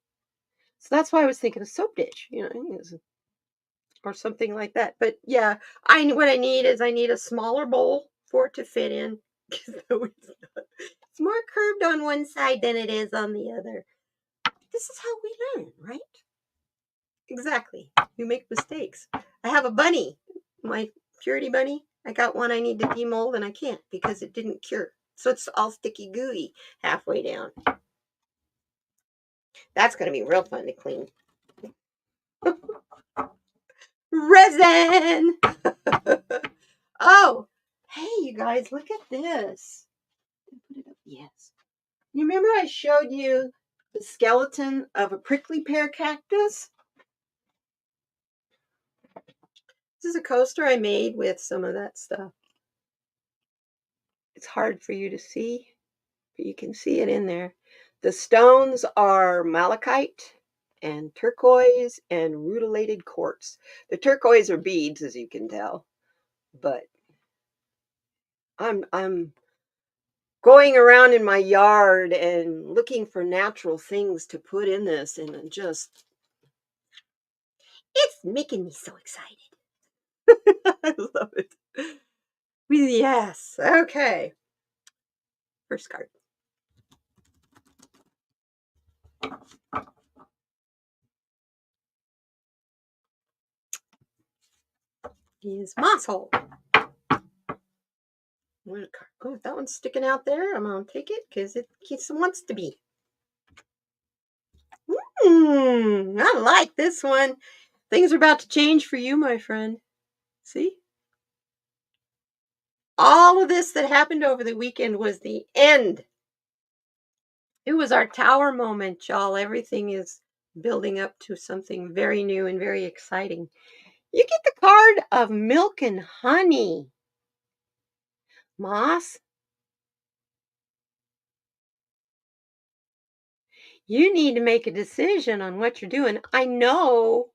So that's why I was thinking a soap dish, or something like that. But yeah, what I need is a smaller bowl for it to fit in. It's more curved on one side than it is on the other. This is how we learn, right? Exactly. We make mistakes. I have a bunny, my purity bunny. I got one I need to demold and I can't because it didn't cure. So it's all sticky gooey halfway down. That's going to be real fun to clean. Resin! Oh, hey, you guys, look at this. Put it up. Yes. You remember I showed you the skeleton of a prickly pear cactus? This is a coaster I made with some of that stuff. It's hard for you to see, but you can see it in there. The stones are malachite and turquoise and rutilated quartz. The turquoise are beads, as you can tell, but I'm going around in my yard and looking for natural things to put in this, and it's making me so excited. I love it. Yes. Okay. First card. Is Mossholt. Oh, that one's sticking out there. I'm going to take it because it wants to be. I like this one. Things are about to change for you, my friend. See? All of this that happened over the weekend was the end. It was our tower moment, y'all. Everything is building up to something very new and very exciting. You get the card of milk and honey. Moss, you need to make a decision on what you're doing. I know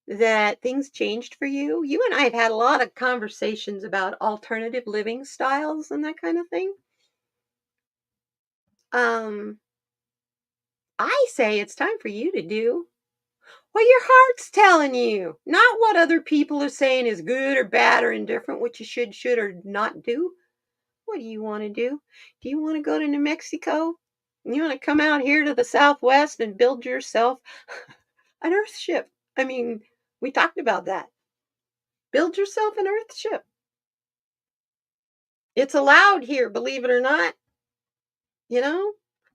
that things changed for you. You and I have had a lot of conversations about alternative living styles and that kind of thing. Um, I say it's time for you to do what your heart's telling you, not what other people are saying is good or bad or indifferent, what you should or not do. What do you want to do? Do you want to go to New Mexico? You want to come out here to the Southwest and build yourself an Earth ship? I mean, we talked about that. Build yourself an Earth ship. It's allowed here, believe it or not. You know,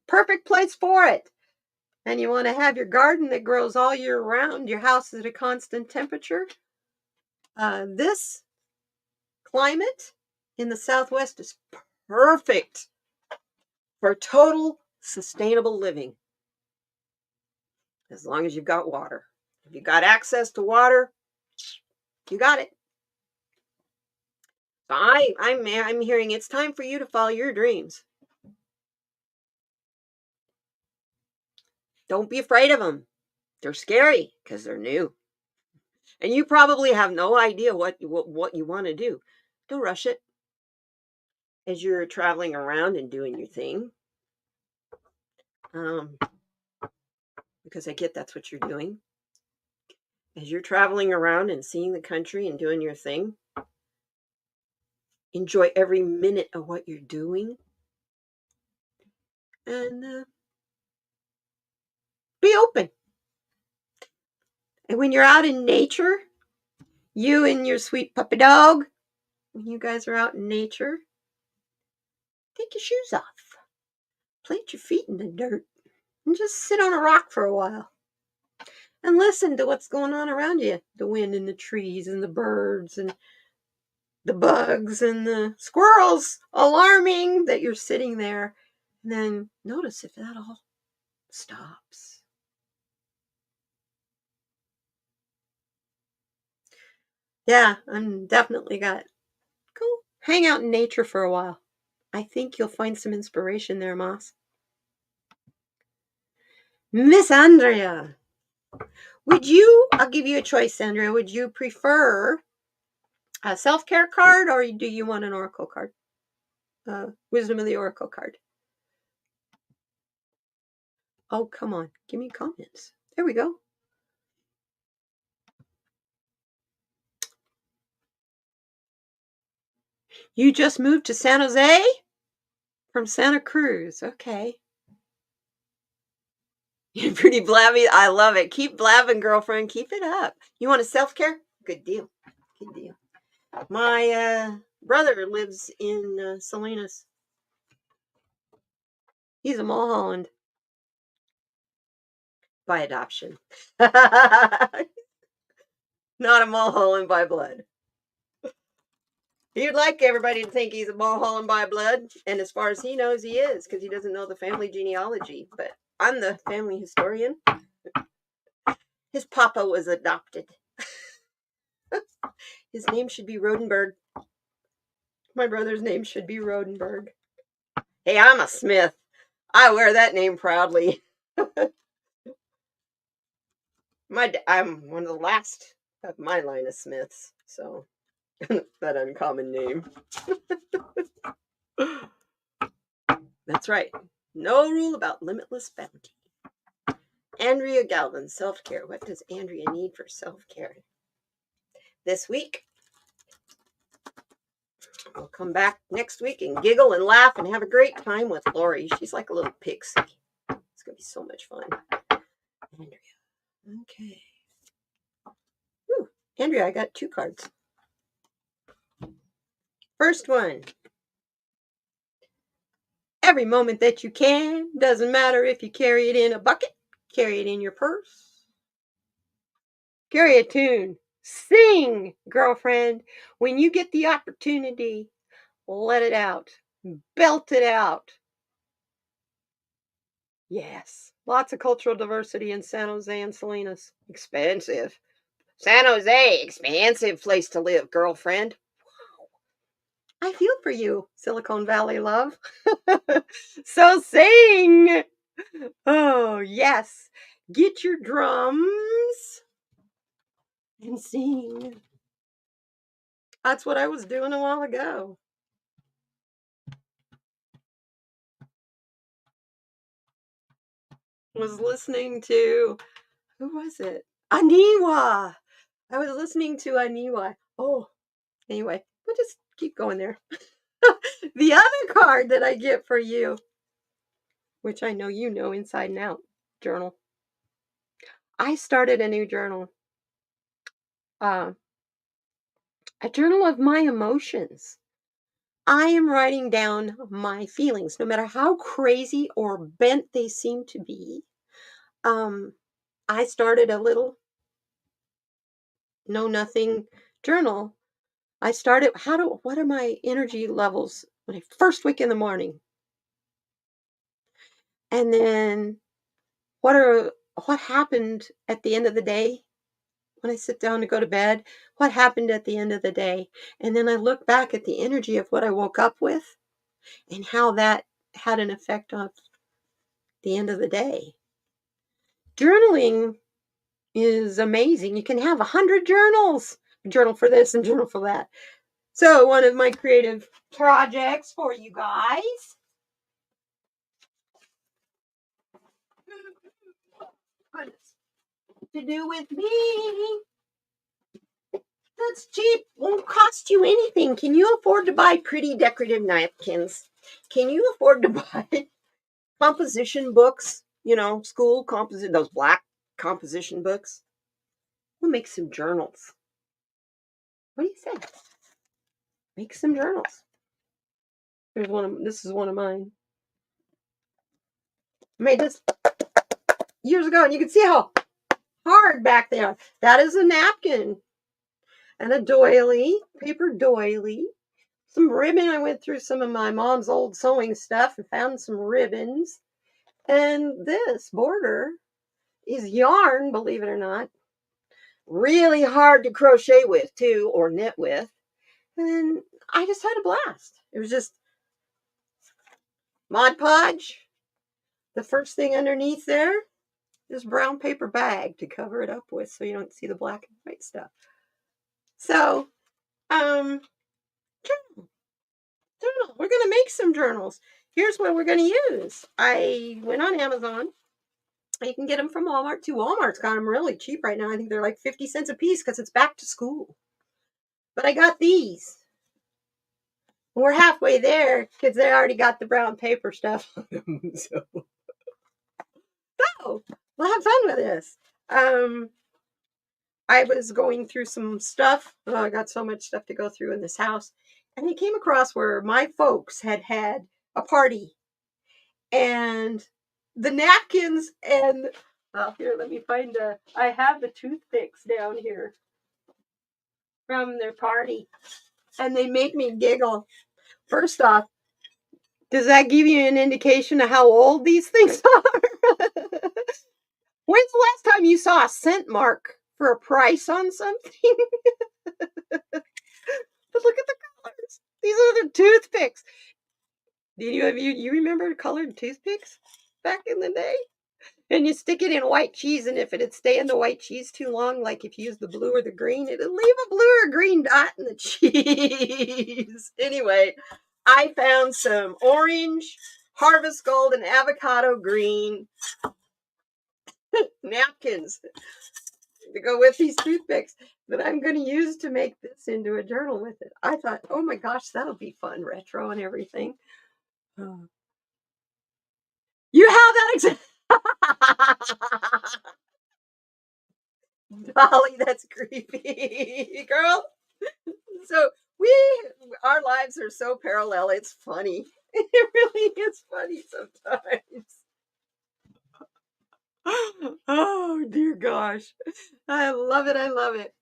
perfect place for it. And you want to have your garden that grows all year round, your house is at a constant temperature. This climate in the Southwest is perfect for total sustainable living, as long as you've got water. If you've got access to water, you got it. So I'm hearing it's time for you to follow your dreams. Don't be afraid of them. They're scary because they're new. And you probably have no idea what you want to do. Don't rush it. As you're traveling around and doing your thing, um, because I get that's what you're doing. As you're traveling around and seeing the country and doing your thing, enjoy every minute of what you're doing, and be open. And when you're out in nature, you and your sweet puppy dog, when you guys are out in nature, take your shoes off, plant your feet in the dirt, and just sit on a rock for a while. And listen to what's going on around you. The wind and the trees and the birds and the bugs and the squirrels alarming that you're sitting there. And then notice if that all stops. Yeah, I'm definitely got go hang out in nature for a while. I think you'll find some inspiration there, Moss. Miss Andrea, I'll give you a choice, Andrea. Would you prefer a self-care card or do you want an oracle card? Wisdom of the Oracle card. Oh, come on. Give me comments. There we go. You just moved to San Jose? From Santa Cruz. Okay. You're pretty blabby. I love it. Keep blabbing, girlfriend. Keep it up. You want a self-care? Good deal. Good deal. My brother lives in Salinas. He's a Mulholland by adoption. Not a Mulholland by blood. He'd like everybody to think he's a Mulholland by blood, and as far as he knows, he is, because he doesn't know the family genealogy. But I'm the family historian. His papa was adopted. His name should be Rodenberg. My brother's name should be Rodenberg. Hey, I'm a Smith. I wear that name proudly. I'm one of the last of my line of Smiths, so that uncommon name. That's right. No rule about limitless bounty. Andrea Galvin, self-care. What does Andrea need for self-care? This week, we'll come back next week and giggle and laugh and have a great time with Lori. She's like a little pixie. It's going to be so much fun. Andrea. Okay. Ooh, Andrea, I got 2 cards. First one. Every moment that you can. Doesn't matter if you carry it in a bucket. Carry it in your purse. Carry a tune. Sing, girlfriend. When you get the opportunity, let it out. Belt it out. Yes. Lots of cultural diversity in San Jose and Salinas. Expensive. San Jose, expensive place to live, girlfriend. Wow. I feel for you, Silicon Valley love. So sing. Oh, yes. Get your drums and sing. That's what I was doing a while ago. Was listening to, who was it? Aniwa. I was listening to Aniwa. Oh, anyway, we'll just keep going there. The other card that I get for you, which I know you know inside and out, journal. I started a new journal, uh, a journal of my emotions. I am writing down my feelings, no matter how crazy or bent they seem to be. I started a little know nothing journal. I started, what are my energy levels when I first wake in the morning? And then what happened at the end of the day when I sit down to go to bed? What happened at the end of the day? And then I look back at the energy of what I woke up with and how that had an effect on the end of the day. Journaling is amazing. You can have 100 journals, journal for this and journal for that. So one of my creative projects for you guys, to do with me. That's cheap. Won't cost you anything. Can you afford to buy pretty decorative napkins? Can you afford to buy composition books? You know, school composition, those black composition books. We'll make some journals. What do you say? Make some journals. This is one of mine. I made this years ago, and you can see how hard back there. That is a napkin and a doily, paper doily. Some ribbon. I went through some of my mom's old sewing stuff and found some ribbons. And this border is yarn, believe it or not. Really hard to crochet with, too, or knit with. And I just had a blast. It was just Mod Podge. The first thing underneath there is brown paper bag to cover it up with so you don't see the black and white stuff. So, journal. We're going to make some journals. Here's what we're going to use. I went on Amazon. You can get them from Walmart too. Walmart's got them really cheap right now. I think they're like 50 cents a piece because it's back to school. But I got these. We're halfway there because they already got the brown paper stuff on them. So we'll have fun with this. I was going through some stuff. Oh, I got so much stuff to go through in this house. And I came across where my folks had a party. And the napkins and, well, here, let me find I have the toothpicks down here from their party. And they make me giggle. First off, does that give you an indication of how old these things are? When's the last time you saw a cent mark for a price on something? But look at the colors. These are the toothpicks. Do you remember colored toothpicks back in the day? And you stick it in white cheese, and if it'd stay in the white cheese too long, like if you use the blue or the green, it'd leave a blue or green dot in the cheese. Anyway, I found some orange, harvest gold, and avocado green napkins to go with these toothpicks that I'm going to use to make this into a journal with it. I thought, oh my gosh, that'll be fun, retro and everything. You have that exact. Dolly, that's creepy, girl. So our lives are so parallel. It's funny. It really is funny sometimes. Oh dear gosh, I love it. I love it.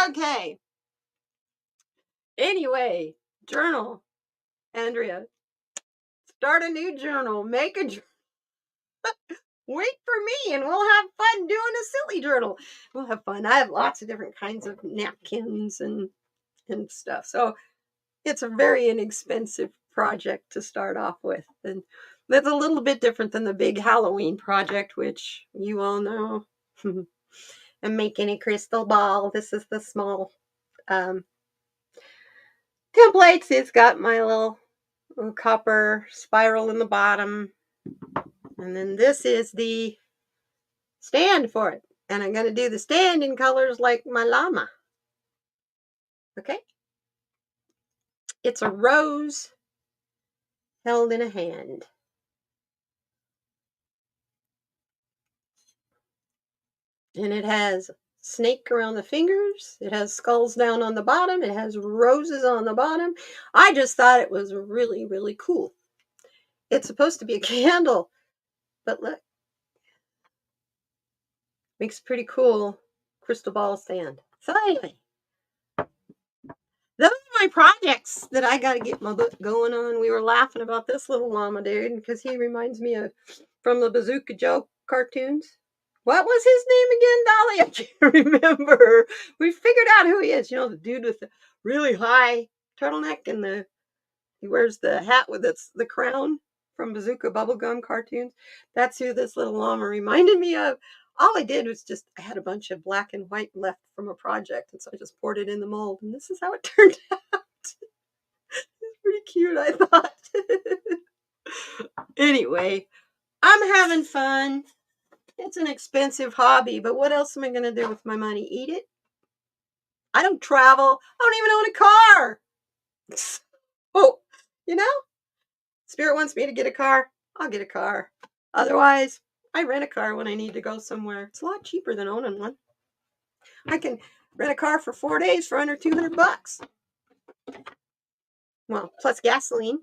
Okay. Anyway, journal, Andrea. Start a new journal. Make a journal. Wait for me and we'll have fun doing a silly journal. We'll have fun. I have lots of different kinds of napkins and stuff. So It's a very inexpensive project to start off with. And that's a little bit different than the big Halloween project, which you all know. I'm making a crystal ball. This is the small templates. It's got my little copper spiral in the bottom. And then this is the stand for it. And I'm going to do the stand in colors like my llama. Okay? It's a rose held in a hand. And it has snake around the fingers. It has skulls down on the bottom. It has roses on the bottom. I just thought it was really, really cool. It's supposed to be a candle, but look, makes a pretty cool crystal ball stand. So anyway, those are my projects that I got to get my book going on. We were laughing about this little llama dude because he reminds me of from the Bazooka Joe cartoons. What was his name again, Dolly? I can't remember. We figured out who he is. You know, the dude with the really high turtleneck and he wears the hat with the crown from Bazooka Bubblegum cartoons. That's who this little llama reminded me of. All I did was I had a bunch of black and white left from a project, and so I just poured it in the mold, and this is how it turned out. It's pretty cute, I thought. Anyway, I'm having fun. It's an expensive hobby, but what else am I going to do with my money? Eat it? I don't travel. I don't even own a car. Oh, you know, Spirit wants me to get a car. I'll get a car. Otherwise, I rent a car when I need to go somewhere. It's a lot cheaper than owning one. I can rent a car for 4 days for under $200. Well, plus gasoline.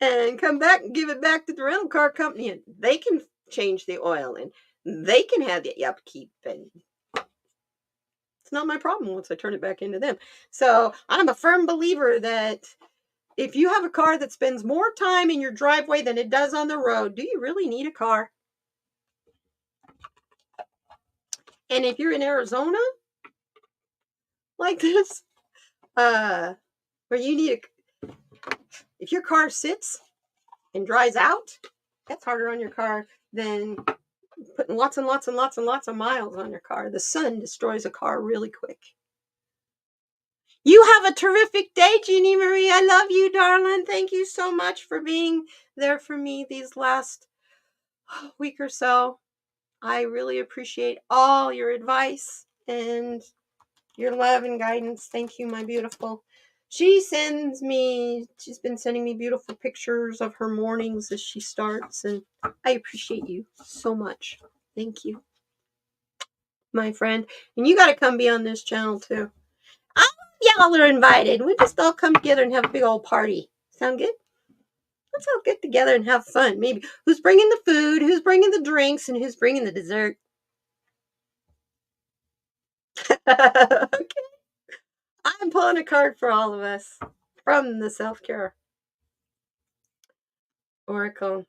And come back and give it back to the rental car company, and they can change the oil and they can have the upkeep, and it's not my problem once I turn it back into them. So I'm a firm believer that if you have a car that spends more time in your driveway than it does on the road, do you really need a car? And if you're in Arizona like this, where you need if your car sits and dries out, that's harder on your car than putting lots and lots and lots and lots of miles on your car. The sun destroys a car really quick. You have a terrific day, Jeannie Marie. I love you, darling. Thank you so much for being there for me these last week or so. I really appreciate all your advice and your love and guidance. Thank you, my beautiful. She's been sending me beautiful pictures of her mornings as she starts, and I appreciate you so much. Thank you, my friend. And you got to come be on this channel too. Y'all are invited. We just all come together and have a big old party. Sound good? Let's all get together and have fun. Maybe who's bringing the food, who's bringing the drinks, and who's bringing the dessert. Okay. I'm pulling a card for all of us from the Self-Care Oracle.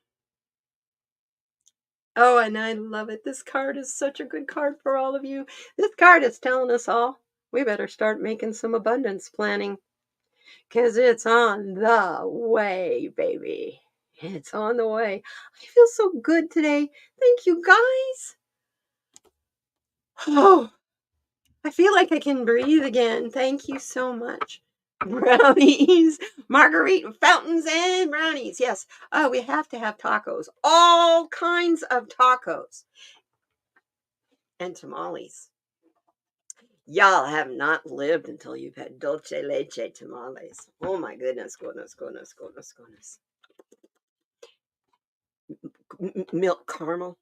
Oh, and I love it. This card is such a good card for all of you. This card is telling us all we better start making some abundance planning because it's on the way, baby. It's on the way. I feel so good today. Thank you, guys. Oh, I feel like I can breathe again. Thank you so much. Brownies, margarita fountains, and brownies. Yes. Oh, we have to have tacos. All kinds of tacos. And tamales. Y'all have not lived until you've had dulce leche tamales. Oh my goodness, goodness, goodness, goodness, goodness. Milk caramel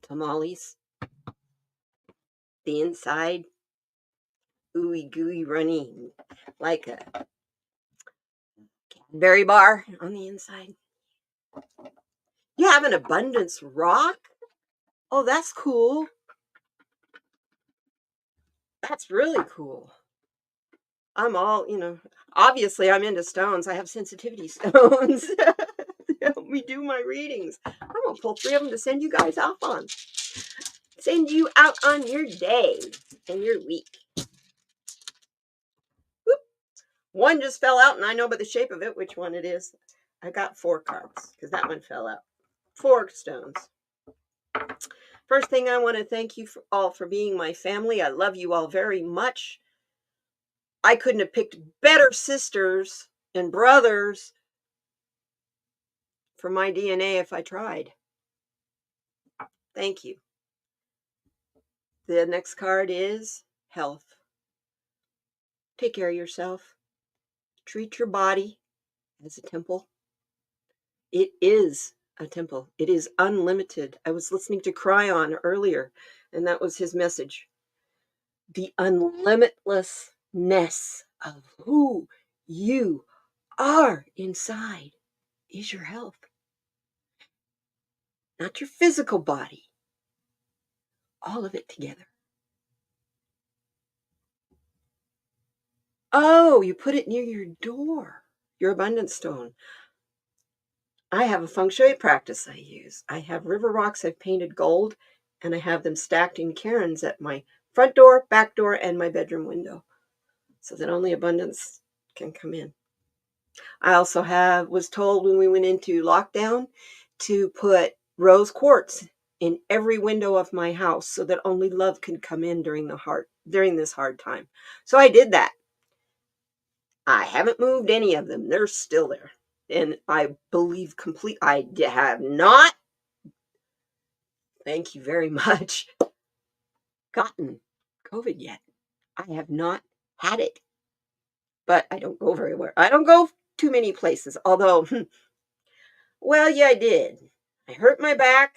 tamales. The inside ooey gooey runny like a Cadbury bar on the inside. You have an abundance rock? Oh, that's cool. That's really cool. I'm all, obviously I'm into stones. I have sensitivity stones to help me do my readings. I'm going to pull 3 of them to send you guys off on. Send you out on your day and your week. Whoop. One just fell out, and I know by the shape of it which one it is. I got 4 cards because that one fell out. 4 stones. First thing, I want to thank you all for being my family. I love you all very much. I couldn't have picked better sisters and brothers for my DNA if I tried. Thank you. The next card is health. Take care of yourself. Treat your body as a temple. It is a temple. It is unlimited. I was listening to Cryon earlier, and that was his message. The unlimitlessness of who you are inside is your health. Not your physical body. All of it together. Oh, you put it near your door, your abundance stone. I have a feng shui practice I use. I have river rocks I've painted gold, and I have them stacked in cairns at my front door, back door, and my bedroom window, so that only abundance can come in. I also was told when we went into lockdown to put rose quartz in every window of my house so that only love can come in during this hard time. So I did that. I haven't moved any of them. They're still there. And I believe I have not, thank you very much, gotten COVID yet. I have not had it. But I don't go very well. I don't go too many places. Although, well, yeah, I did. I hurt my back.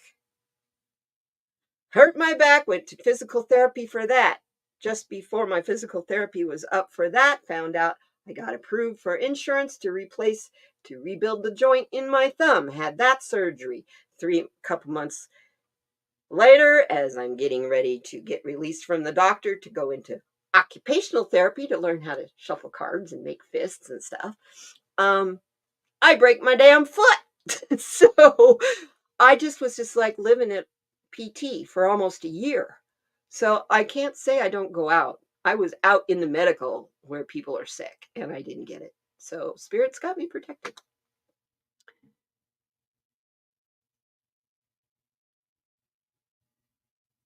Went to physical therapy for that. Just before my physical therapy was up for that, found out I got approved for insurance to rebuild the joint in my thumb. Had that surgery. Couple months later, as I'm getting ready to get released from the doctor to go into occupational therapy to learn how to shuffle cards and make fists and stuff, I break my damn foot. So I was like living at PT for almost a year. So I can't say I don't go out. I was out in the medical where people are sick, and I didn't get it. So spirits got me protected.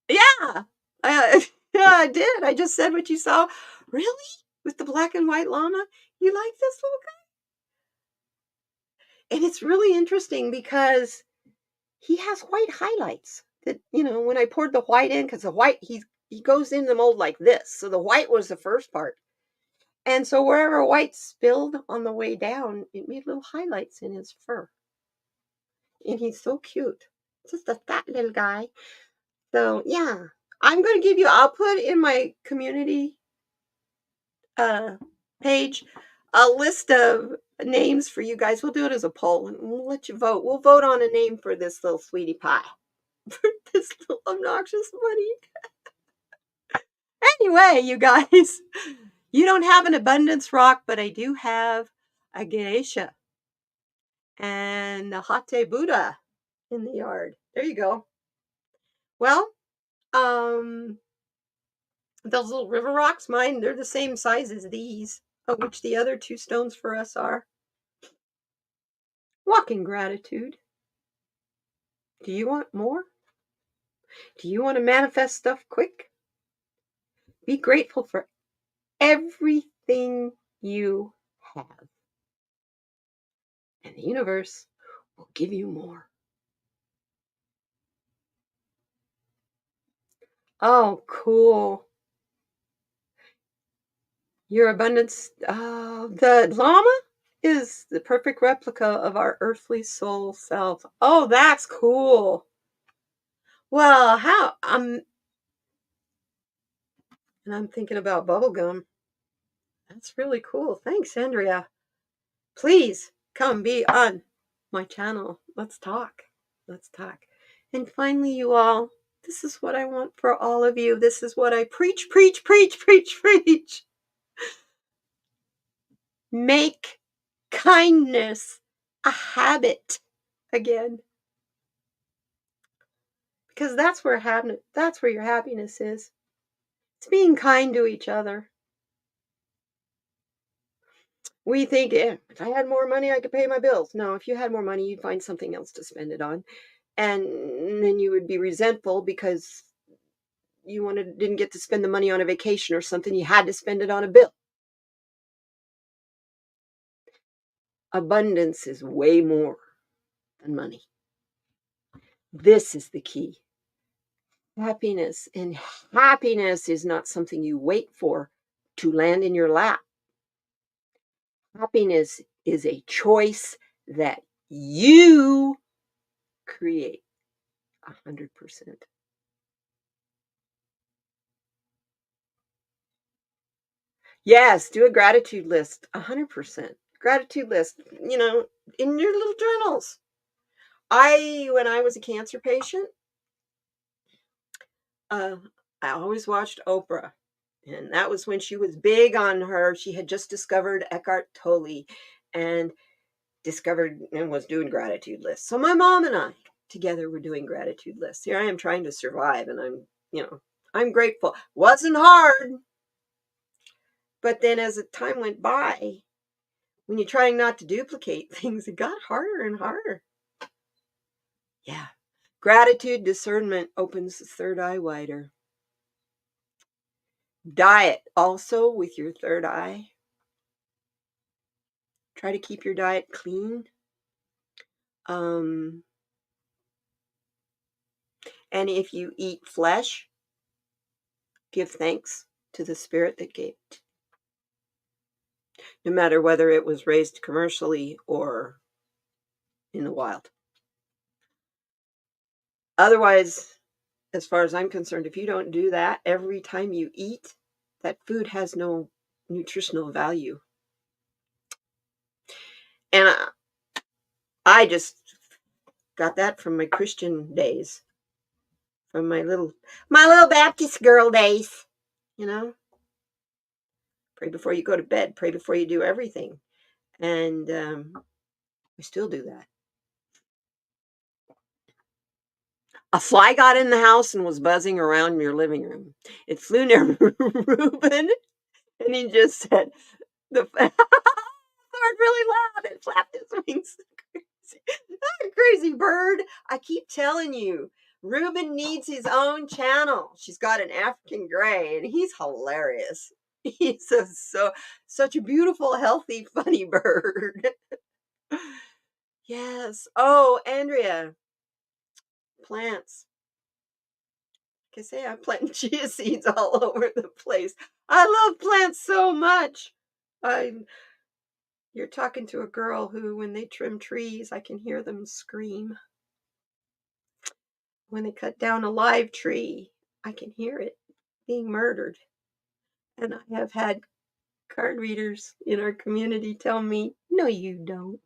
Yeah. Yeah, I did. I just said what you saw. Really? With the black and white llama? You like this little guy? And it's really interesting because he has white highlights that, when I poured the white in, because the white, he goes in the mold like this. So the white was the first part. And so wherever white spilled on the way down, it made little highlights in his fur. And he's so cute. Just a fat little guy. So yeah, I'll put in my community page a list of names for you guys. We'll do it as a poll and we'll let you vote. We'll vote on a name for this little sweetie pie. For this little obnoxious bunny. Anyway, you guys, you don't have an abundance rock, but I do have a geisha and a Hate Buddha in the yard. There you go. Well, those little river rocks, they're the same size as these, of which the other 2 stones for us are. Walk in gratitude. Do you want more? Do you want to manifest stuff quick? Be grateful for everything you have. And the universe will give you more. Oh, cool. Your abundance, the llama is the perfect replica of our earthly soul self. Oh, that's cool. Well, and I'm thinking about bubblegum. That's really cool. Thanks, Andrea. Please come be on my channel. Let's talk. And finally, you all, this is what I want for all of you. This is what I preach. Make kindness a habit again. Because that's where your happiness is. It's being kind to each other. We think, if I had more money, I could pay my bills. No, if you had more money, you'd find something else to spend it on. And then you would be resentful because didn't get to spend the money on a vacation or something. You had to spend it on a bill. Abundance is way more than money. This is the key. Happiness. And happiness is not something you wait for to land in your lap. Happiness is a choice that you create 100%. Yes, do a gratitude list 100%. Gratitude list, in your little journals. When I was a cancer patient, I always watched Oprah. And that was when she was big on her. She had just discovered Eckhart Tolle and discovered and was doing gratitude lists. So my mom and I together were doing gratitude lists. Here I am trying to survive, and I'm grateful. Wasn't hard. But then as the time went by, when you're trying not to duplicate things, it got harder and harder. Yeah. Gratitude discernment opens the third eye wider. Diet also with your third eye. Try to keep your diet clean. And if you eat flesh, give thanks to the spirit that gave it. No matter whether it was raised commercially or in the wild. Otherwise, as far as I'm concerned, if you don't do that every time you eat, that food has no nutritional value. And I just got that from my Christian days, from my little Baptist girl days. Pray before you go to bed. Pray before you do everything. And we still do that. A fly got in the house and was buzzing around your living room. It flew near Reuben, and he just said, the really loud and flapped his wings. Crazy bird. I keep telling you, Reuben needs his own channel. She's got an African gray, and he's hilarious. He's such a beautiful, healthy, funny bird. Yes. Oh, Andrea, plants. Like I say, I'm planting chia seeds all over the place. I love plants so much. You're talking to a girl who, when they trim trees, I can hear them scream. When they cut down a live tree, I can hear it being murdered. And I have had card readers in our community tell me, no, you don't.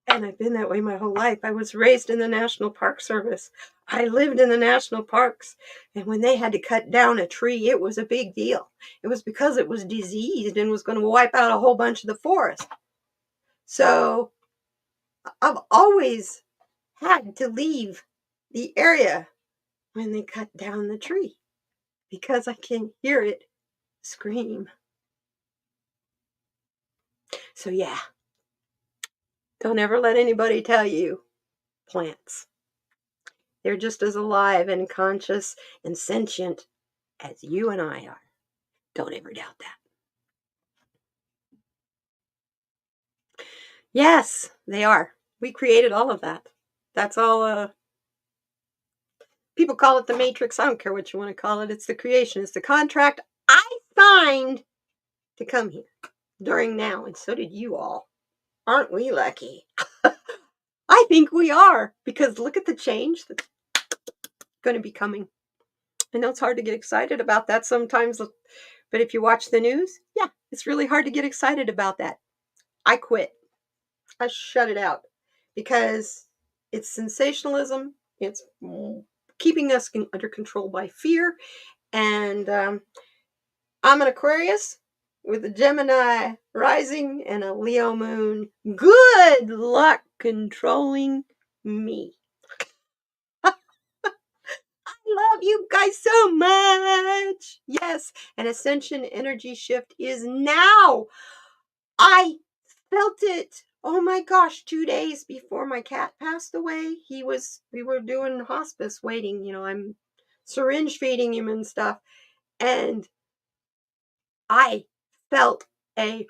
And I've been that way my whole life. I was raised in the National Park Service. I lived in the national parks. And when they had to cut down a tree, it was a big deal. It was because it was diseased and was going to wipe out a whole bunch of the forest. So I've always had to leave the area when they cut down the tree because I can hear it scream. So yeah, don't ever let anybody tell you plants. They're just as alive and conscious and sentient as you and I are. Don't ever doubt that. Yes, they are. We created all of that. That's all. People call it the Matrix. I don't care what you want to call it. It's the creation. It's the contract I signed to come here during now. And so did you all. Aren't we lucky? I think we are, because look at the change that's going to be coming. I know it's hard to get excited about that sometimes, but if you watch the news, yeah, it's really hard to get excited about that. I quit. I shut it out because it's sensationalism. It's keeping us under control by fear. And I'm an Aquarius with a Gemini rising and a Leo moon. Good luck controlling me. I love love you guys so much. Yes, an ascension energy shift is now. I felt it. Oh my gosh, 2 days before my cat passed away, we were doing hospice waiting, I'm syringe feeding him and stuff. And I felt a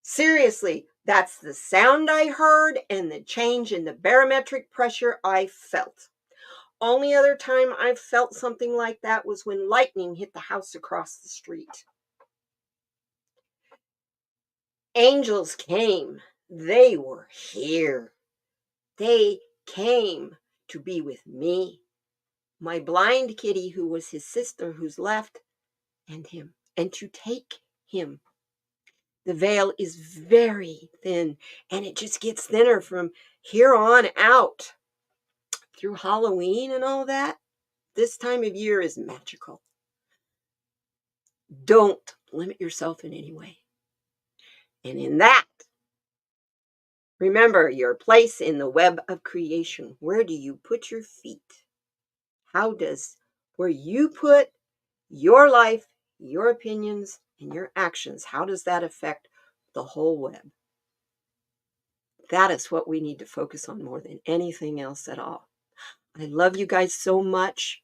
seriously, that's the sound I heard and the change in the barometric pressure I felt. Only other time I've felt something like that was when lightning hit the house across the street. Angels came. They were here. They came to be with me. My blind kitty, who was his sister, who's left, and him, and to take him. The veil is very thin, and it just gets thinner from here on out. Through Halloween and all that, this time of year is magical. Don't limit yourself in any way. And in that, remember your place in the web of creation. Where do you put your feet? How does where you put your life, your opinions, and your actions, how does that affect the whole web? That is what we need to focus on more than anything else at all. I love you guys so much.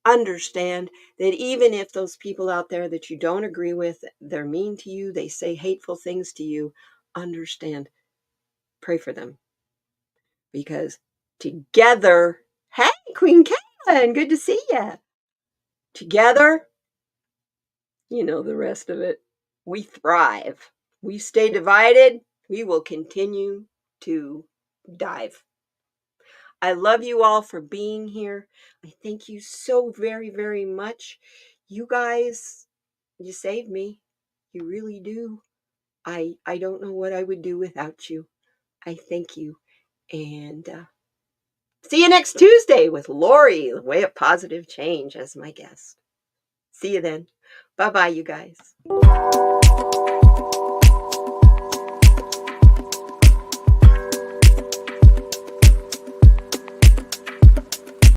Understand that even if those people out there that you don't agree with, they're mean to you, they say hateful things to you, understand. Pray for them. Because together, hey, Queen Caitlin, good to see you. Together, you know the rest of it. We thrive. We stay divided. We will continue to dive. I love you all for being here. I thank you so very, very much. You guys, you saved me. You really do. I don't know what I would do without you. I thank you. And see you next Tuesday with Lori, the Way of Positive Change, as my guest. See you then. Bye-bye, you guys.